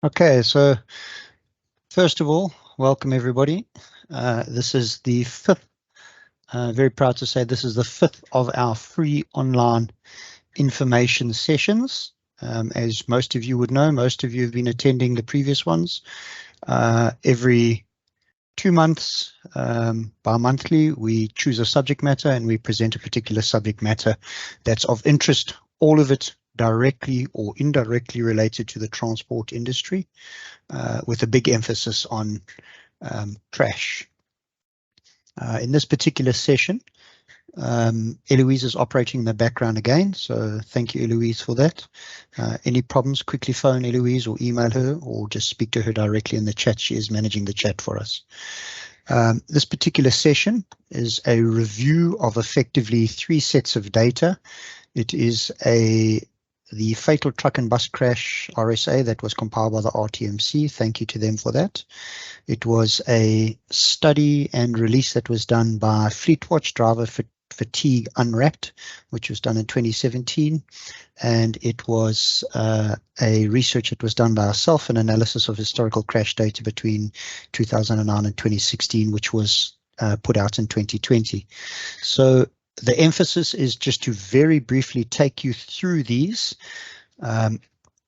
Okay, so first of all, welcome everybody. This is the fifth, very proud to say this is the fifth of our free online information sessions. As most of you would know, most of you have been attending the previous ones. Every 2 months, bi-monthly, we choose a subject matter and we present a particular subject matter that's of interest, all of it directly or indirectly related to the transport industry, with a big emphasis on trash. In this particular session, Eloise is operating in the background again, so thank you, Eloise, for that. Any problems, quickly phone Eloise or email her or just speak to her directly in the chat. She is managing the chat for us. This particular session is a review of effectively 3 sets of data. It is the fatal truck and bus crash RSA that was compiled by the RTMC. Thank you to them for that. It was a study and release that was done by Fleetwatch, Driver Fatigue Unwrapped, which was done in 2017. And it was a research that was done by ourselves, an analysis of historical crash data between 2009 and 2016, which was put out in 2020. So the emphasis is just to very briefly take you through these. The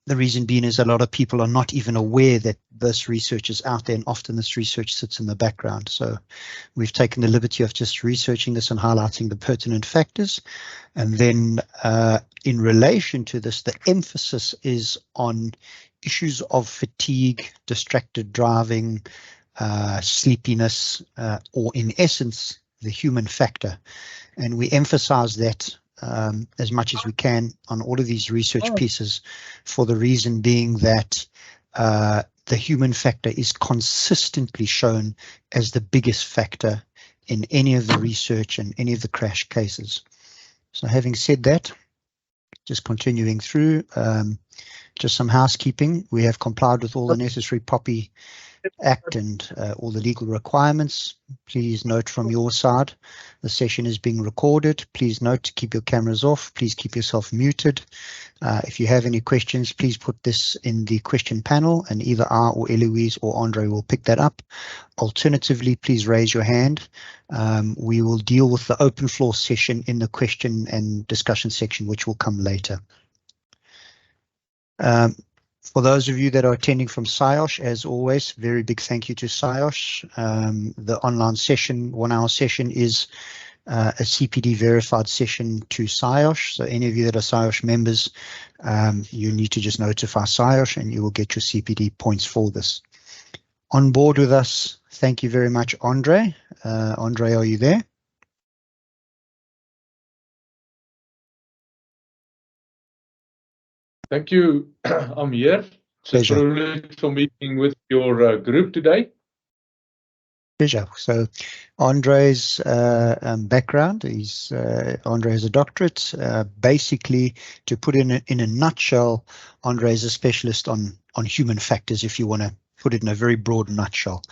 reason being is a lot of people are not even aware that this research is out there, and often this research sits in the background. So we've taken the liberty of just researching this and highlighting the pertinent factors. And then in relation to this, the emphasis is on issues of fatigue, distracted driving, sleepiness, or in essence, the human factor. And we emphasize that as much as we can on all of these research pieces, for the reason being that the human factor is consistently shown as the biggest factor in any of the research and any of the crash cases. So having said that, just continuing through, just some housekeeping. We have complied with all the necessary POPI Act and all the legal requirements. Please note from your side, the session is being recorded. Please note to keep your cameras off. Please keep yourself muted. If you have any questions, please put this in the question panel and either I or Eloise or Andre will pick that up. Alternatively, please raise your hand. We will deal with the open floor session in the question and discussion section, which will come later. For those of you that are attending from SIOSH, as always, very big thank you to SIOSH. The online session, 1-hour session, is a CPD verified session to SIOSH. So any of you that are SIOSH members, you need to just notify SIOSH and you will get your CPD points for this. On board with us, thank you very much, Andre. Andre, are you there? Thank you. I'm here. It's a privilege for meeting with your group today. Pleasure. So Andre's background is Andre has a doctorate. Basically, to put in a nutshell, Andre is a specialist on human factors, if you want to put it in a very broad nutshell.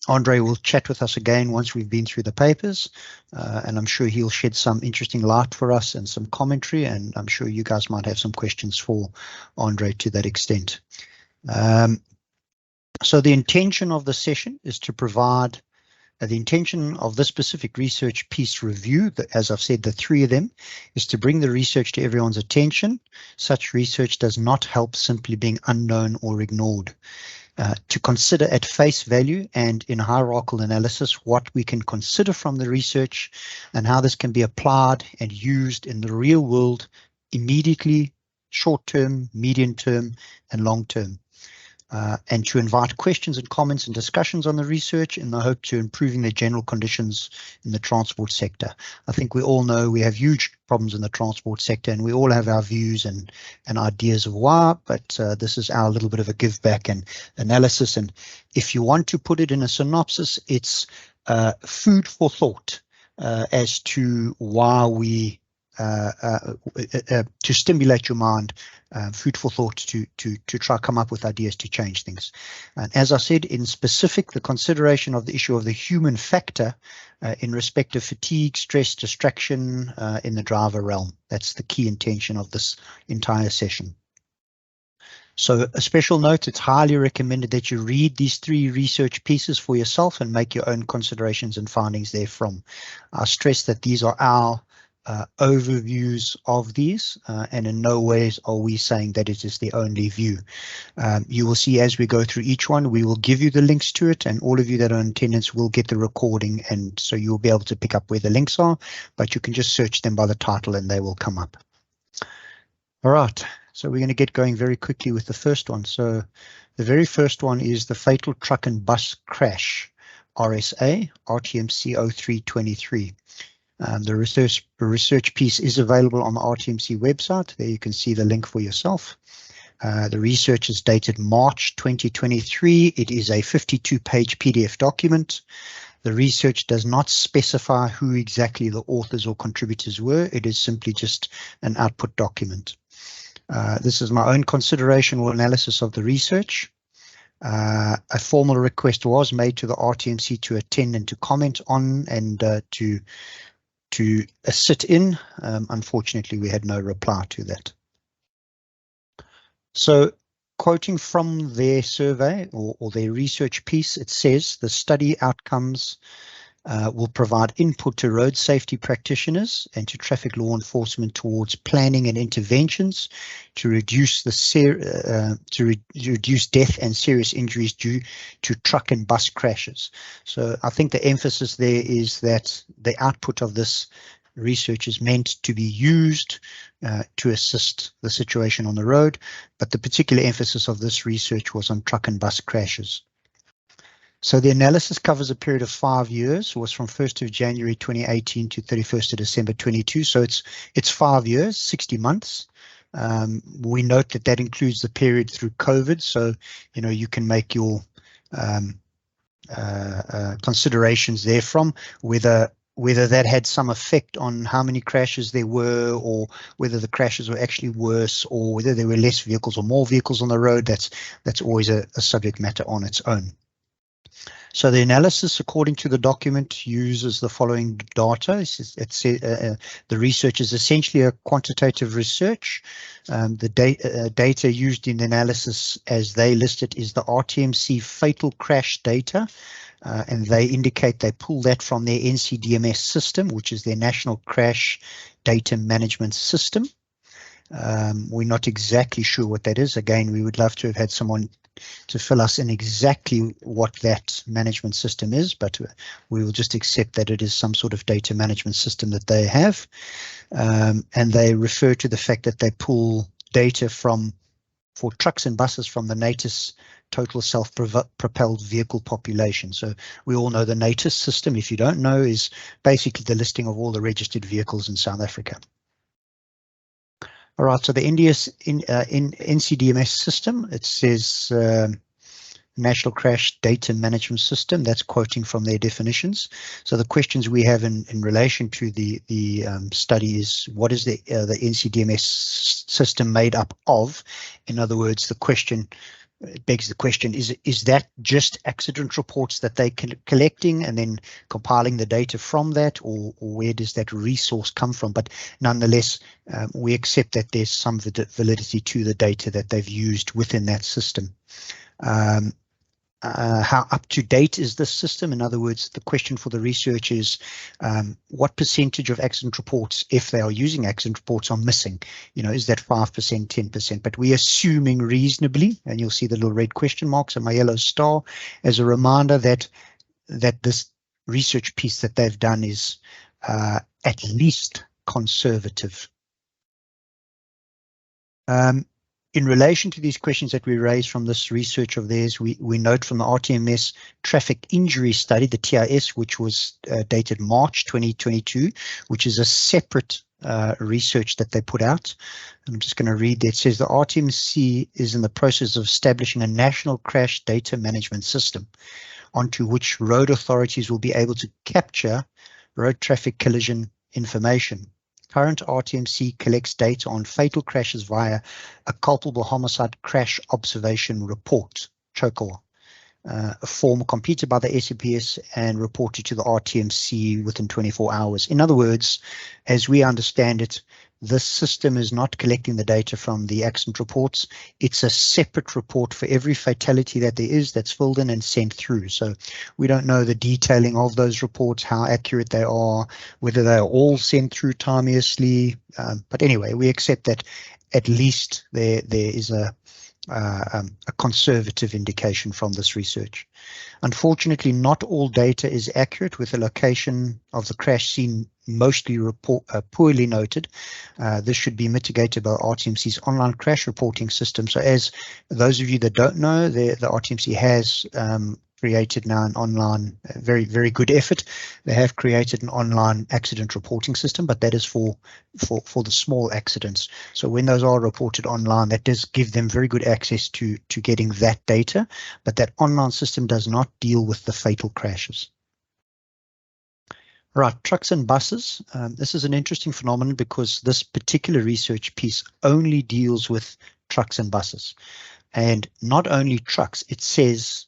Andre will chat with us again once we've been through the papers, and I'm sure he'll shed some interesting light for us and some commentary, and I'm sure you guys might have some questions for Andre to that extent. So the intention of the session is to provide the intention of this specific research piece review, as I've said, the 3 of them, is to bring the research to everyone's attention. Such research does not help simply being unknown or ignored. To consider at face value and in hierarchical analysis what we can consider from the research and how this can be applied and used in the real world immediately, short term, medium term, and long term. And to invite questions and comments and discussions on the research in the hope to improving the general conditions in the transport sector. I think we all know we have huge problems in the transport sector and we all have our views and ideas of why, but this is our little bit of a give back and analysis. And if you want to put it in a synopsis, it's food for thought as to why we to stimulate your mind, food for thought to try come up with ideas to change things. And as I said, in specific, the consideration of the issue of the human factor in respect of fatigue, stress, distraction in the driver realm. That's the key intention of this entire session. So a special note, it's highly recommended that you read these 3 research pieces for yourself and make your own considerations and findings therefrom. I stress that these are our overviews of these, and in no ways are we saying that it is the only view. You will see as we go through each one, we will give you the links to it, and all of you that are in attendance will get the recording, and so you'll be able to pick up where the links are, but you can just search them by the title and they will come up. All right, so we're going to get going very quickly with the first one. So the very first one is the Fatal Truck and Bus Crash, RSA, RTMC 0323. The research piece is available on the RTMC website. There you can see the link for yourself. The research is dated March 2023. It is a 52-page PDF document. The research does not specify who exactly the authors or contributors were. It is simply just an output document. This is my own consideration or analysis of the research. A formal request was made to the RTMC to attend and to comment on and to sit in. Unfortunately, we had no reply to that. So, quoting from their survey or their research piece, it says the study outcomes will provide input to road safety practitioners and to traffic law enforcement towards planning and interventions to reduce reduce death and serious injuries due to truck and bus crashes. So I think the emphasis there is that the output of this research is meant to be used to assist the situation on the road, but the particular emphasis of this research was on truck and bus crashes. So the analysis covers a period of 5 years, was from 1st of January 2018 to 31st of December 22. So it's 5 years, 60 months. We note that that includes the period through COVID. So, you know, you can make your considerations therefrom, whether that had some effect on how many crashes there were, or whether the crashes were actually worse, or whether there were less vehicles or more vehicles on the road. That's always a subject matter on its own. So the analysis, according to the document, uses the following data. The research is essentially a quantitative research. The data used in the analysis, as they list it, is the RTMC fatal crash data. And they indicate they pull that from their NCDMS system, which is their National Crash Data Management System. We're not exactly sure what that is. Again, we would love to have had someone to fill us in exactly what that management system is, but we will just accept that it is some sort of data management system that they have. And they refer to the fact that they pull data for trucks and buses from the NATIS total self-propelled vehicle population. So we all know the NATIS system. If you don't know, is basically the listing of all the registered vehicles in South Africa. All right, so the NCDMS system, it says National Crash Data Management System. That's quoting from their definitions. So the questions we have in relation to the study is, what is the NCDMS system made up of? In other words, the question, it begs the question, is that just accident reports that they're collecting and then compiling the data from that, or where does that resource come from? But nonetheless, we accept that there's some validity to the data that they've used within that system. How up to date is this system? In other words, the question for the research is what percentage of accident reports, if they are using accident reports, are missing? You know, is that 5%, 10%? But we're assuming reasonably, and you'll see the little red question marks and my yellow star as a reminder that this research piece that they've done is at least conservative. In relation to these questions that we raised from this research of theirs, we note from the RTMS traffic injury study, the TIS, which was dated March 2022, which is a separate research that they put out. And I'm just going to read that. It says the RTMC is in the process of establishing a national crash data management system onto which road authorities will be able to capture road traffic collision information. Current RTMC collects data on fatal crashes via a culpable homicide crash observation report, CHOCOR, a form completed by the SAPS and reported to the RTMC within 24 hours. In other words, as we understand it, this system is not collecting the data from the accident reports. It's a separate report for every fatality that there is that's filled in and sent through. So we don't know the detailing of those reports, how accurate they are, whether they're all sent through timeously. But anyway, we accept that at least there is a conservative indication from this research. Unfortunately, not all data is accurate, with the location of the crash scene mostly poorly noted. This should be mitigated by RTMC's online crash reporting system. So as those of you that don't know, the RTMC has created now an online, very, very good effort. They have created an online accident reporting system, but that is for the small accidents. So when those are reported online, that does give them very good access to getting that data, but that online system does not deal with the fatal crashes. Right, trucks and buses. This is an interesting phenomenon because this particular research piece only deals with trucks and buses, and not only trucks. It says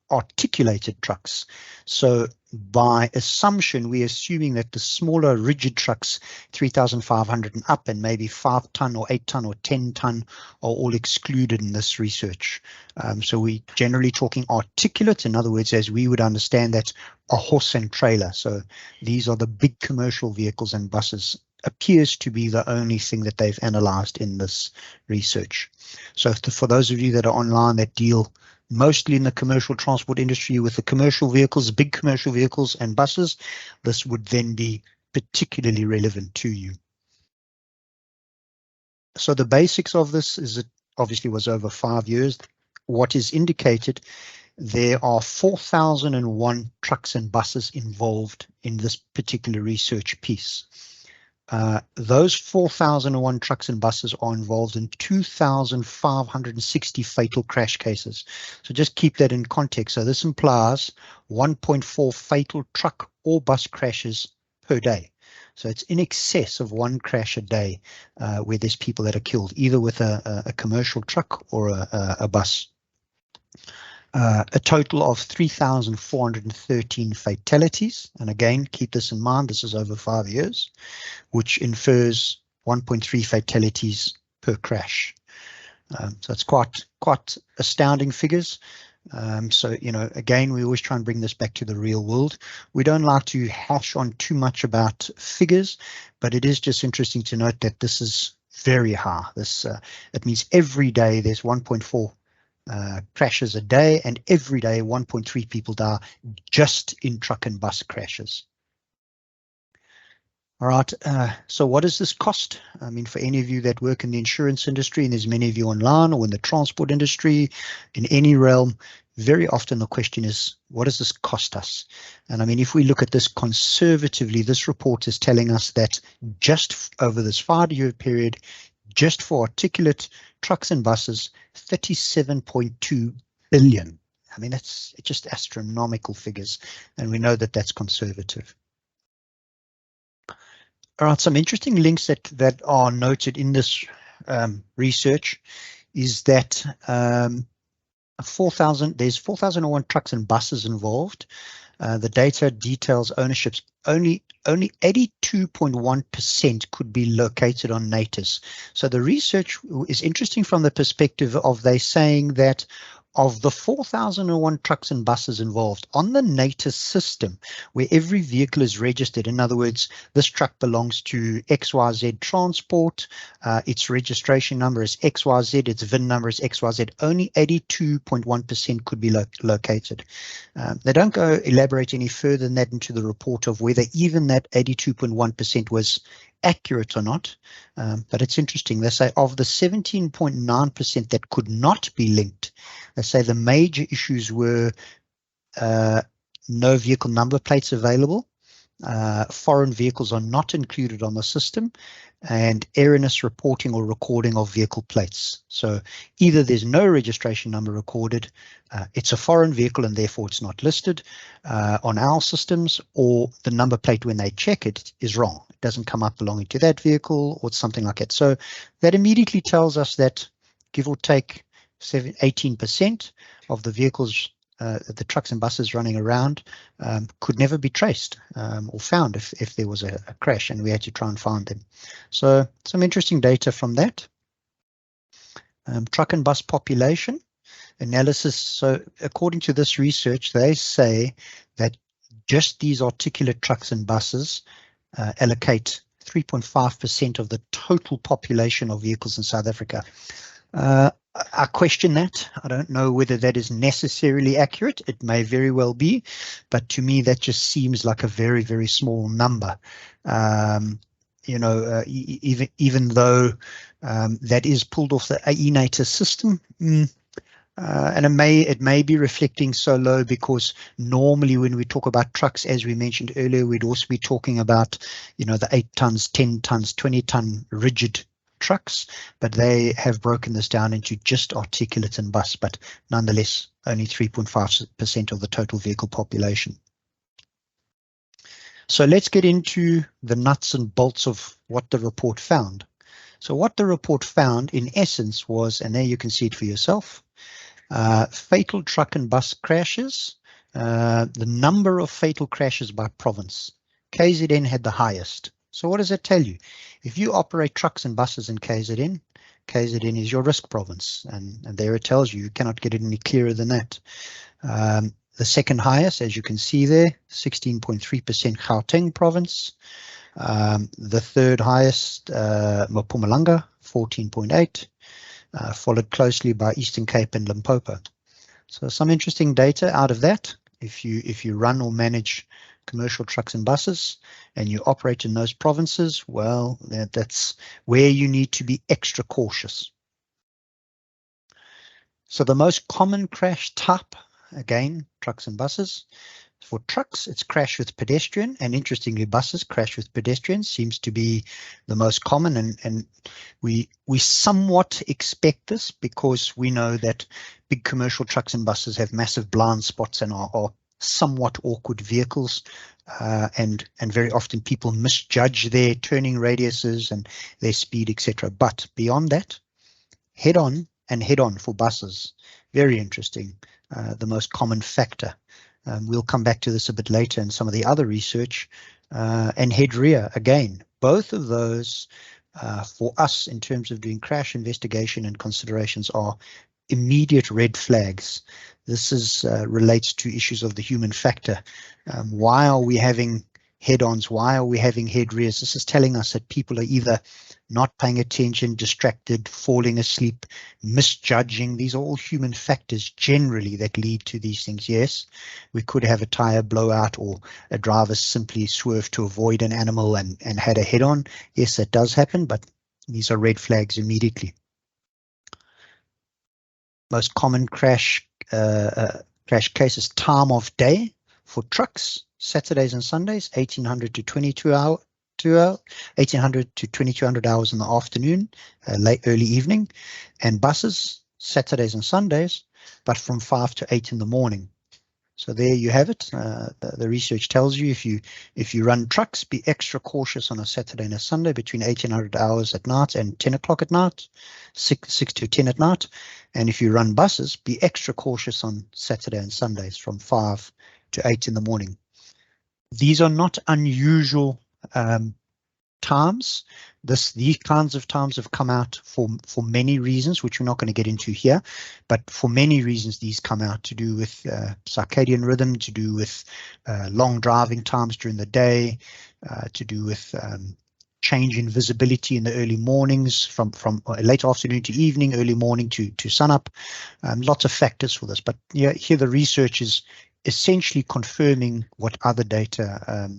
articulated trucks. So by assumption, we're assuming that the smaller rigid trucks, 3,500 and up, and maybe 5 ton or 8 ton or 10 ton, are all excluded in this research. So we generally talking articulate, in other words, as we would understand that, a horse and trailer. So these are the big commercial vehicles, and buses appears to be the only thing that they've analyzed in this research. So for those of you that are online that deal mostly in the commercial transport industry with the commercial vehicles, big commercial vehicles and buses, this would then be particularly relevant to you. So the basics of this is it obviously was over 5 years. What is indicated, there are 4,001 trucks and buses involved in this particular research piece. Those 4,001 trucks and buses are involved in 2,560 fatal crash cases. So just keep that in context. So this implies 1.4 fatal truck or bus crashes per day. So it's in excess of 1 crash a day where there's people that are killed, either with a commercial truck or a bus. A total of 3,413 fatalities. And again, keep this in mind, this is over 5 years, which infers 1.3 fatalities per crash. So it's quite astounding figures. So, you know, again, we always try and bring this back to the real world. We don't like to hash on too much about figures, but it is just interesting to note that this is very high. This it means every day there's 1.4 crashes a day, and every day 1.3 people die just in truck and bus crashes. All right, so what does this cost? I mean, for any of you that work in the insurance industry, and there's many of you online, or in the transport industry, in any realm, very often the question is, what does this cost us? And I mean, if we look at this conservatively, this report is telling us that just over this 5-year period, just for articulate trucks and buses, 37.2 billion. I mean, it's just astronomical figures, and we know that that's conservative. All right, some interesting links that are noted in this research is that there's 4,001 trucks and buses involved. The data details ownerships. Only 82.1% could be located on NATIS. So the research is interesting from the perspective of they saying that of the 4,001 trucks and buses involved on the NATIS system, where every vehicle is registered, in other words, this truck belongs to XYZ Transport, its registration number is XYZ, its VIN number is XYZ, only 82.1% could be located. They don't go elaborate any further than that into the report of whether even that 82.1% was accurate or not, but it's interesting. They say of the 17.9% that could not be linked, they say the major issues were no vehicle number plates available, foreign vehicles are not included on the system, and erroneous reporting or recording of vehicle plates. So either there's no registration number recorded, it's a foreign vehicle and therefore it's not listed on our systems, or the number plate when they check it is wrong. It doesn't come up belonging to that vehicle or something like that. So that immediately tells us that give or take 18% of the vehicles the trucks and buses running around could never be traced or found if there was a crash, and we had to try and find them. So some interesting data from that. Truck and bus population analysis. So according to this research, they say that just these articulate trucks and buses allocate 3.5% of the total population of vehicles in South Africa. I question that. I don't know whether that is necessarily accurate. It may very well be, but to me that just seems like a very, very small number. You know, even though that is pulled off the eNaTIS system, and it may be reflecting so low because normally when we talk about trucks, as we mentioned earlier, we'd also be talking about, you know, the 8 tons, 10 tons, 20 ton rigid trucks, but they have broken this down into just articulate and bus, but nonetheless only 3.5% of the total vehicle population. So let's get into the nuts and bolts of what the report found. So what the report found in essence was, and there you can see it for yourself, fatal truck and bus crashes, the number of fatal crashes by province. KZN had the highest. So what does that tell you? If you operate trucks and buses in KZN, KZN is your risk province, and there it tells you cannot get it any clearer than that. The second highest, as you can see there, 16.3% Gauteng province. The third highest, Mpumalanga, 14.8%, followed closely by Eastern Cape and Limpopo. So some interesting data out of that. If you run or manage commercial trucks and buses and you operate in those provinces, well, that's where you need to be extra cautious. So the most common crash type, again, trucks and buses. For trucks, it's crash with pedestrian, and interestingly, buses crash with pedestrians seems to be the most common, and we somewhat expect this because we know that big commercial trucks and buses have massive blind spots and are somewhat awkward vehicles, and very often people misjudge their turning radiuses and their speed, etc. But beyond that, head-on and head-on for buses, very interesting, the most common factor. We'll come back to this a bit later in some of the other research, and head rear again. Both of those for us in terms of doing crash investigation and considerations are immediate red flags. This is relates to issues of the human factor. Why are we having head-ons? Why are we having head rears? This is telling us that people are either not paying attention, distracted, falling asleep, misjudging. These are all human factors generally that lead to these things. Yes, we could have a tire blowout or a driver simply swerved to avoid an animal and had a head-on. Yes, that does happen, but these are red flags immediately. Most common crash cases, time of day for trucks, Saturdays and Sundays, 1800 to 2200 hours in the afternoon, late early evening, and buses, Saturdays and Sundays, but from 5 to 8 in the morning. So there you have it. The research tells you if you run trucks, be extra cautious on a Saturday and a Sunday between 1800 hours at night and 10 o'clock at night, 6 to 10 at night. And if you run buses, be extra cautious on Saturday and Sundays from 5 to 8 in the morning. These are not unusual times. These kinds of times have come out for many reasons, which we're not going to get into here, but for many reasons these come out to do with circadian rhythm, to do with long driving times during the day, to do with change in visibility in the early mornings from late afternoon to evening, early morning to sunup. Lots of factors for this, but yeah, here the research is essentially confirming what other data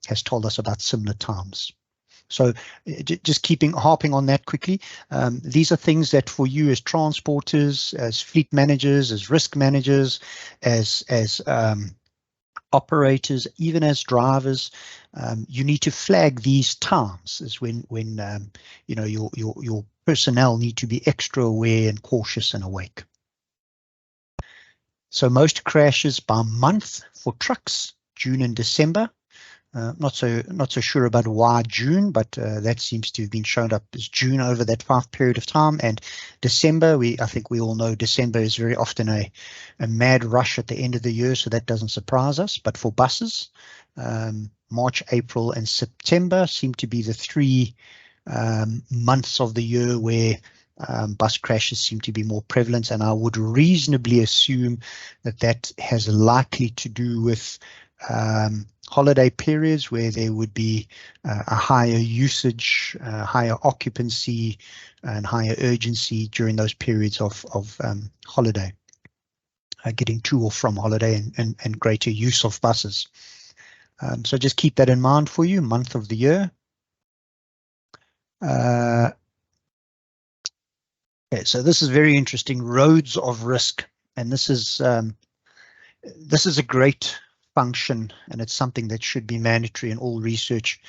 has told us about similar times. So just harping on that quickly, these are things that for you as transporters, as fleet managers, as risk managers, as operators, even as drivers, you need to flag these times as when you know your personnel need to be extra aware and cautious and awake. So most crashes by month for trucks, June and December. Not so sure about why June, but that seems to have been shown up as June over that 5 period of time. And December, I think we all know December is very often a mad rush at the end of the year, so that doesn't surprise us. But for buses, March, April, and September seem to be the 3 months of the year where bus crashes seem to be more prevalent, and I would reasonably assume that that has likely to do with holiday periods where there would be a higher usage, higher occupancy, and higher urgency during those periods of holiday, getting to or from holiday, and greater use of buses. So just keep that in mind for you, month of the year. Okay, so this is very interesting, roads of risk, and this is a great function, and it's something that should be mandatory in all research,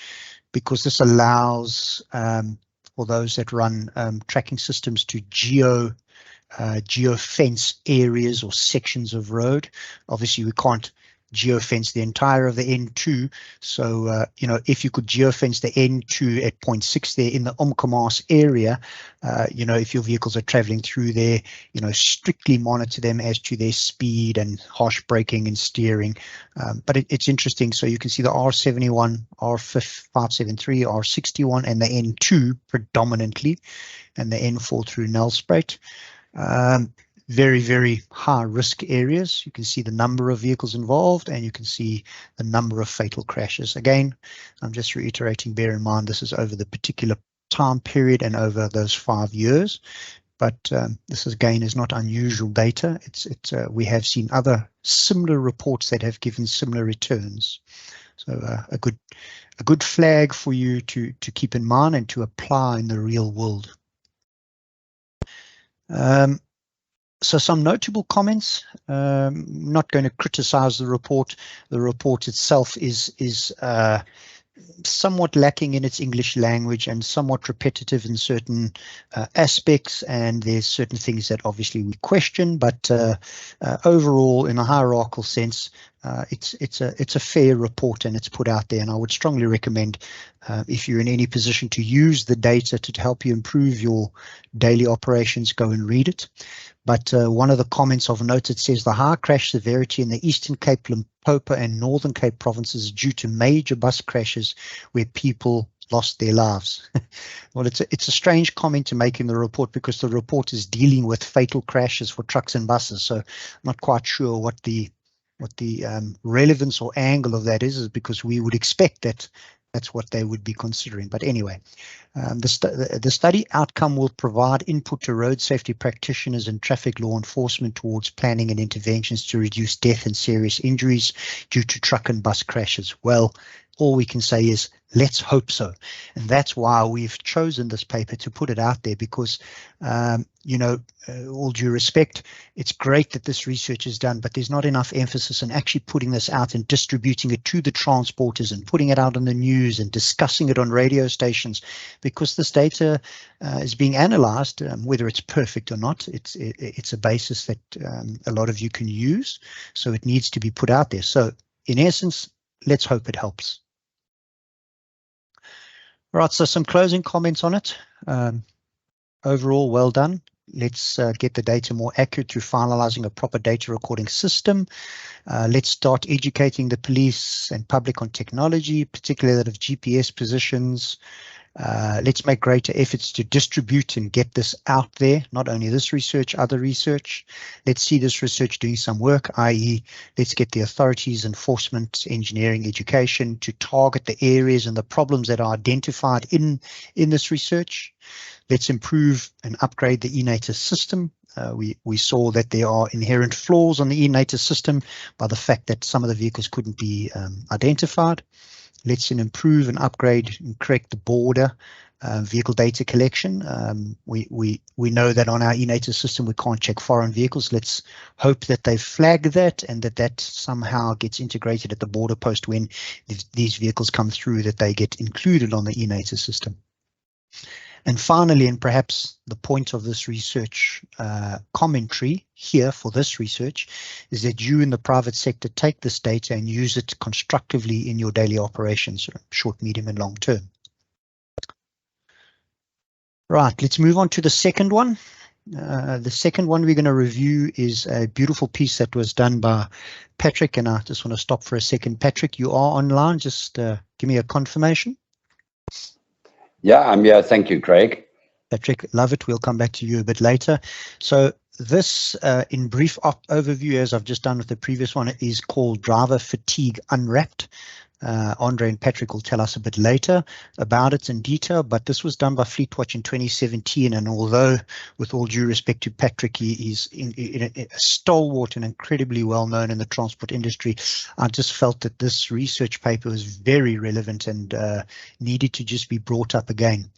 because this allows for those that run tracking systems to geofence areas or sections of road. Obviously, we can't geofence the entire of the N2. So, you know, if you could geofence the N2 at 0.6 there in the Umkomaas area, you know, if your vehicles are traveling through there, you know, strictly monitor them as to their speed and harsh braking and steering. But it's interesting. So you can see the R71, R573, R61, and the N2 predominantly, and the N4 through Nelspruit. Very, very high risk areas. You can see the number of vehicles involved, and you can see the number of fatal crashes. Again, I'm just reiterating, bear in mind this is over the particular time period and over those 5 years. But this again is not unusual data. We have seen other similar reports that have given similar returns. So a good flag for you to keep in mind and to apply in the real world. So some notable comments. Not going to criticize the report. The report itself is somewhat lacking in its English language and somewhat repetitive in certain aspects, and there's certain things that obviously we question, but overall, in a hierarchical sense, it's a fair report, and it's put out there, and I would strongly recommend if you're in any position to use the data to help you improve your daily operations, go and read it. But one of the comments of note, it says the high crash severity in the Eastern Cape, Limpopo and Northern Cape provinces is due to major bus crashes where people lost their lives. Well, it's a strange comment to make in the report, because the report is dealing with fatal crashes for trucks and buses. So I'm not quite sure what the relevance or angle of that is because we would expect that that's what they would be considering. But anyway, the study outcome will provide input to road safety practitioners and traffic law enforcement towards planning and interventions to reduce death and serious injuries due to truck and bus crashes. Well, all we can say is let's hope so. And that's why we've chosen this paper to put it out there, because, you know, all due respect, it's great that this research is done, but there's not enough emphasis in actually putting this out and distributing it to the transporters and putting it out on the news and discussing it on radio stations, because this data is being analyzed, whether it's perfect or not. It's a basis that a lot of you can use, so it needs to be put out there. So in essence, let's hope it helps. Right, so some closing comments on it. Overall, well done. Let's get the data more accurate through finalizing a proper data recording system. Let's start educating the police and public on technology, particularly that of GPS positions. Let's make greater efforts to distribute and get this out there, not only this research, other research. Let's see this research doing some work, i.e. let's get the authorities, enforcement, engineering, education to target the areas and the problems that are identified in this research. Let's improve and upgrade the eNaTIS system. We saw that there are inherent flaws on the eNaTIS system by the fact that some of the vehicles couldn't be identified. Let's improve and upgrade and correct the border vehicle data collection. We know that on our eNaTIS system we can't check foreign vehicles. Let's hope that they flag that and that somehow gets integrated at the border post when these vehicles come through, that they get included on the eNaTIS system. And finally, and perhaps the point of this research commentary here for this research, is that you in the private sector take this data and use it constructively in your daily operations, short, medium, and long term. Right, let's move on to the second one. The second one we're going to review is a beautiful piece that was done by Patrick, and I just want to stop for a second. Patrick, you are online. Just give me a confirmation. Yeah, I'm here. Thank you, Craig. Patrick, love it. We'll come back to you a bit later. So this, in brief overview, as I've just done with the previous one, is called Driver Fatigue Unwrapped. Andre and Patrick will tell us a bit later about it in detail, but this was done by Fleetwatch in 2017. And although, with all due respect to Patrick, he is a stalwart and incredibly well known in the transport industry, I just felt that this research paper was very relevant and needed to just be brought up again.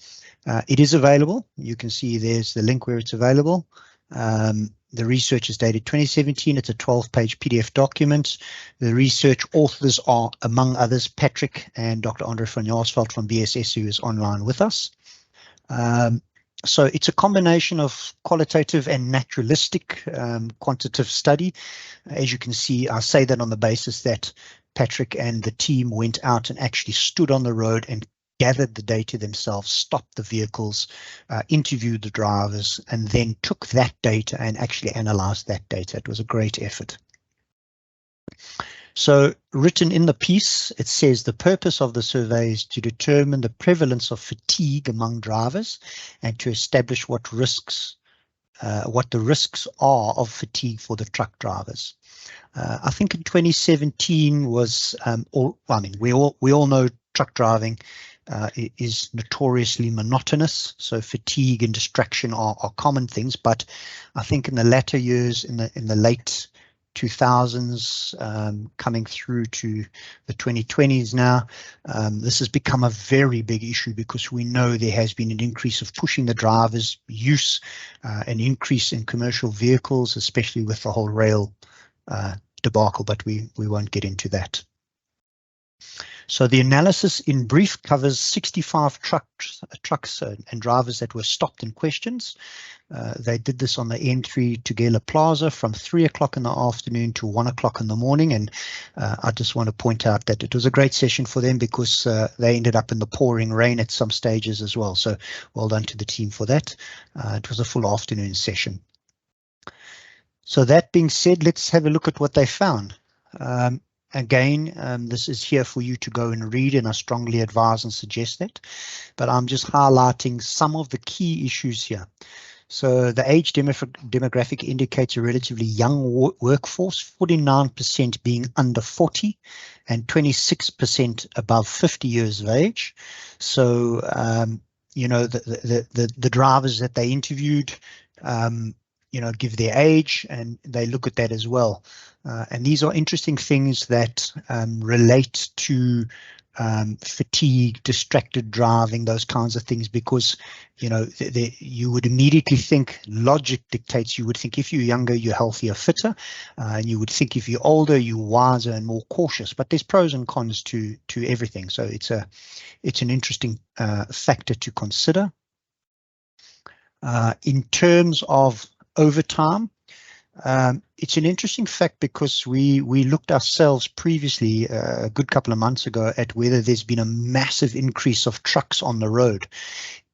It is available. You can see there's the link where it's available. The research is dated 2017. It's a 12-page PDF document. The research authors are, among others, Patrick and Dr. Andre van Jaarsveld from BSS, who is online with us. So it's a combination of qualitative and naturalistic quantitative study. As you can see, I say that on the basis that Patrick and the team went out and actually stood on the road and gathered the data themselves, stopped the vehicles, interviewed the drivers, and then took that data and actually analyzed that data. It was a great effort. So written in the piece, it says the purpose of the survey is to determine the prevalence of fatigue among drivers and to establish what the risks are of fatigue for the truck drivers. I think in 2017 was, we all know truck driving is notoriously monotonous, so fatigue and distraction are common things. But I think in the latter years, in the late 2000s, coming through to the 2020s now, this has become a very big issue because we know there has been an increase of pushing the drivers' use, an increase in commercial vehicles, especially with the whole rail debacle, but we won't get into that. So the analysis in brief covers 65 trucks and drivers that were stopped and questioned. They did this on the N3 Tugela Plaza from 3 o'clock in the afternoon to 1 o'clock in the morning. And I just want to point out that it was a great session for them because they ended up in the pouring rain at some stages as well. So well done to the team for that. It was a full afternoon session. So that being said, let's have a look at what they found. Again, this is here for you to go and read, and I strongly advise and suggest that. But I'm just highlighting some of the key issues here. So the age demographic indicates a relatively young workforce, 49% being under 40 and 26% above 50 years of age. So, you know, the drivers that they interviewed, you know, give their age and they look at that as well. And these are interesting things that relate to fatigue, distracted driving, those kinds of things, because, you know, you would immediately think, logic dictates, you would think if you're younger, you're healthier, fitter, and you would think if you're older, you're wiser and more cautious. But there's pros and cons to everything. So it's an interesting factor to consider. In terms of overtime, it's an interesting fact because we looked ourselves previously a good couple of months ago at whether there's been a massive increase of trucks on the road.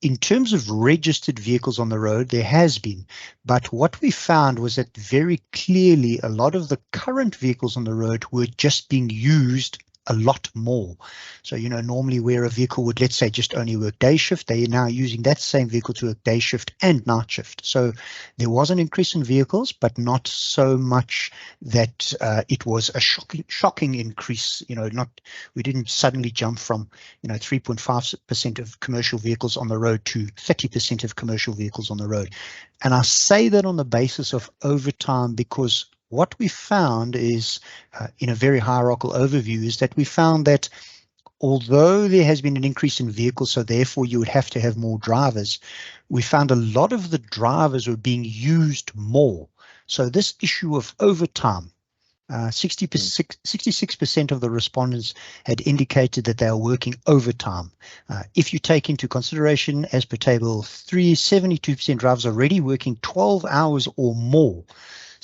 In terms of registered vehicles on the road, there has been, but what we found was that very clearly a lot of the current vehicles on the road were just being used a lot more. So, you know, normally where a vehicle would, let's say, just only work day shift, they are now using that same vehicle to work day shift and night shift. So there was an increase in vehicles, but not so much that it was a shocking increase. You know, we didn't suddenly jump from, you know, 3.5% of commercial vehicles on the road to 30% of commercial vehicles on the road. And I say that on the basis of overtime because what we found is, in a very hierarchical overview, is that we found that although there has been an increase in vehicles, so therefore you would have to have more drivers, we found a lot of the drivers were being used more. So this issue of overtime 66% of the respondents had indicated that they are working overtime. If you take into consideration, as per table 3, 72% drivers are already working 12 hours or more.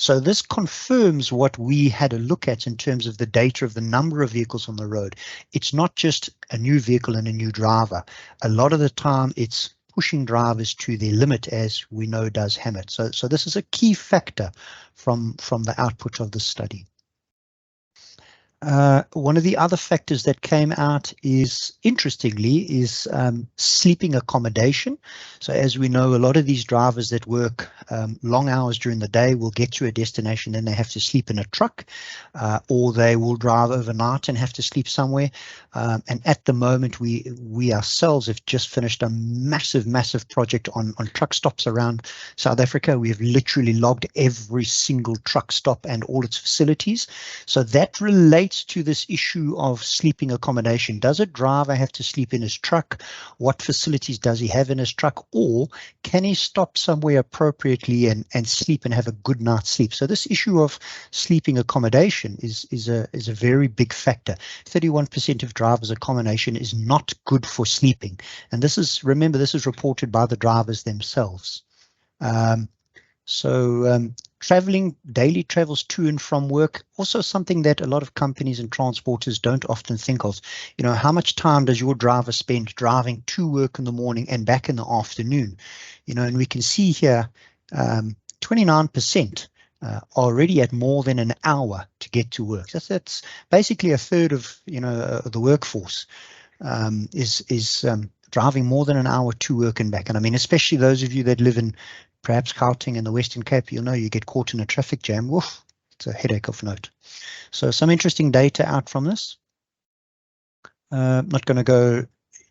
So this confirms what we had a look at in terms of the data of the number of vehicles on the road. It's not just a new vehicle and a new driver. A lot of the time it's pushing drivers to their limit, as we know does Hammett. So this is a key factor from the output of the study. One of the other factors that came out is, interestingly, is sleeping accommodation. So as we know, a lot of these drivers that work long hours during the day will get to a destination, then they have to sleep in a truck, or they will drive overnight and have to sleep somewhere. And at the moment, we ourselves have just finished a massive project on truck stops around South Africa. We have literally logged every single truck stop and all its facilities. So that relates to this issue of sleeping accommodation. Does a driver have to sleep in his truck? What facilities does he have in his truck? Or can he stop somewhere appropriately and sleep and have a good night's sleep? So this issue of sleeping accommodation is a very big factor. 31% of drivers' accommodation is not good for sleeping. And this is, remember, this is reported by the drivers themselves. Traveling, daily travels to and from work, also something that a lot of companies and transporters don't often think of. You know, how much time does your driver spend driving to work in the morning and back in the afternoon? You know, and we can see here 29% already at more than an hour to get to work. That's basically a third of, you know, the workforce is driving more than an hour to work and back. And I mean, especially those of you that live in perhaps Gauteng in the Western Cape, you'll know you get caught in a traffic jam. Woof, it's a headache of note. So some interesting data out from this. Not going to go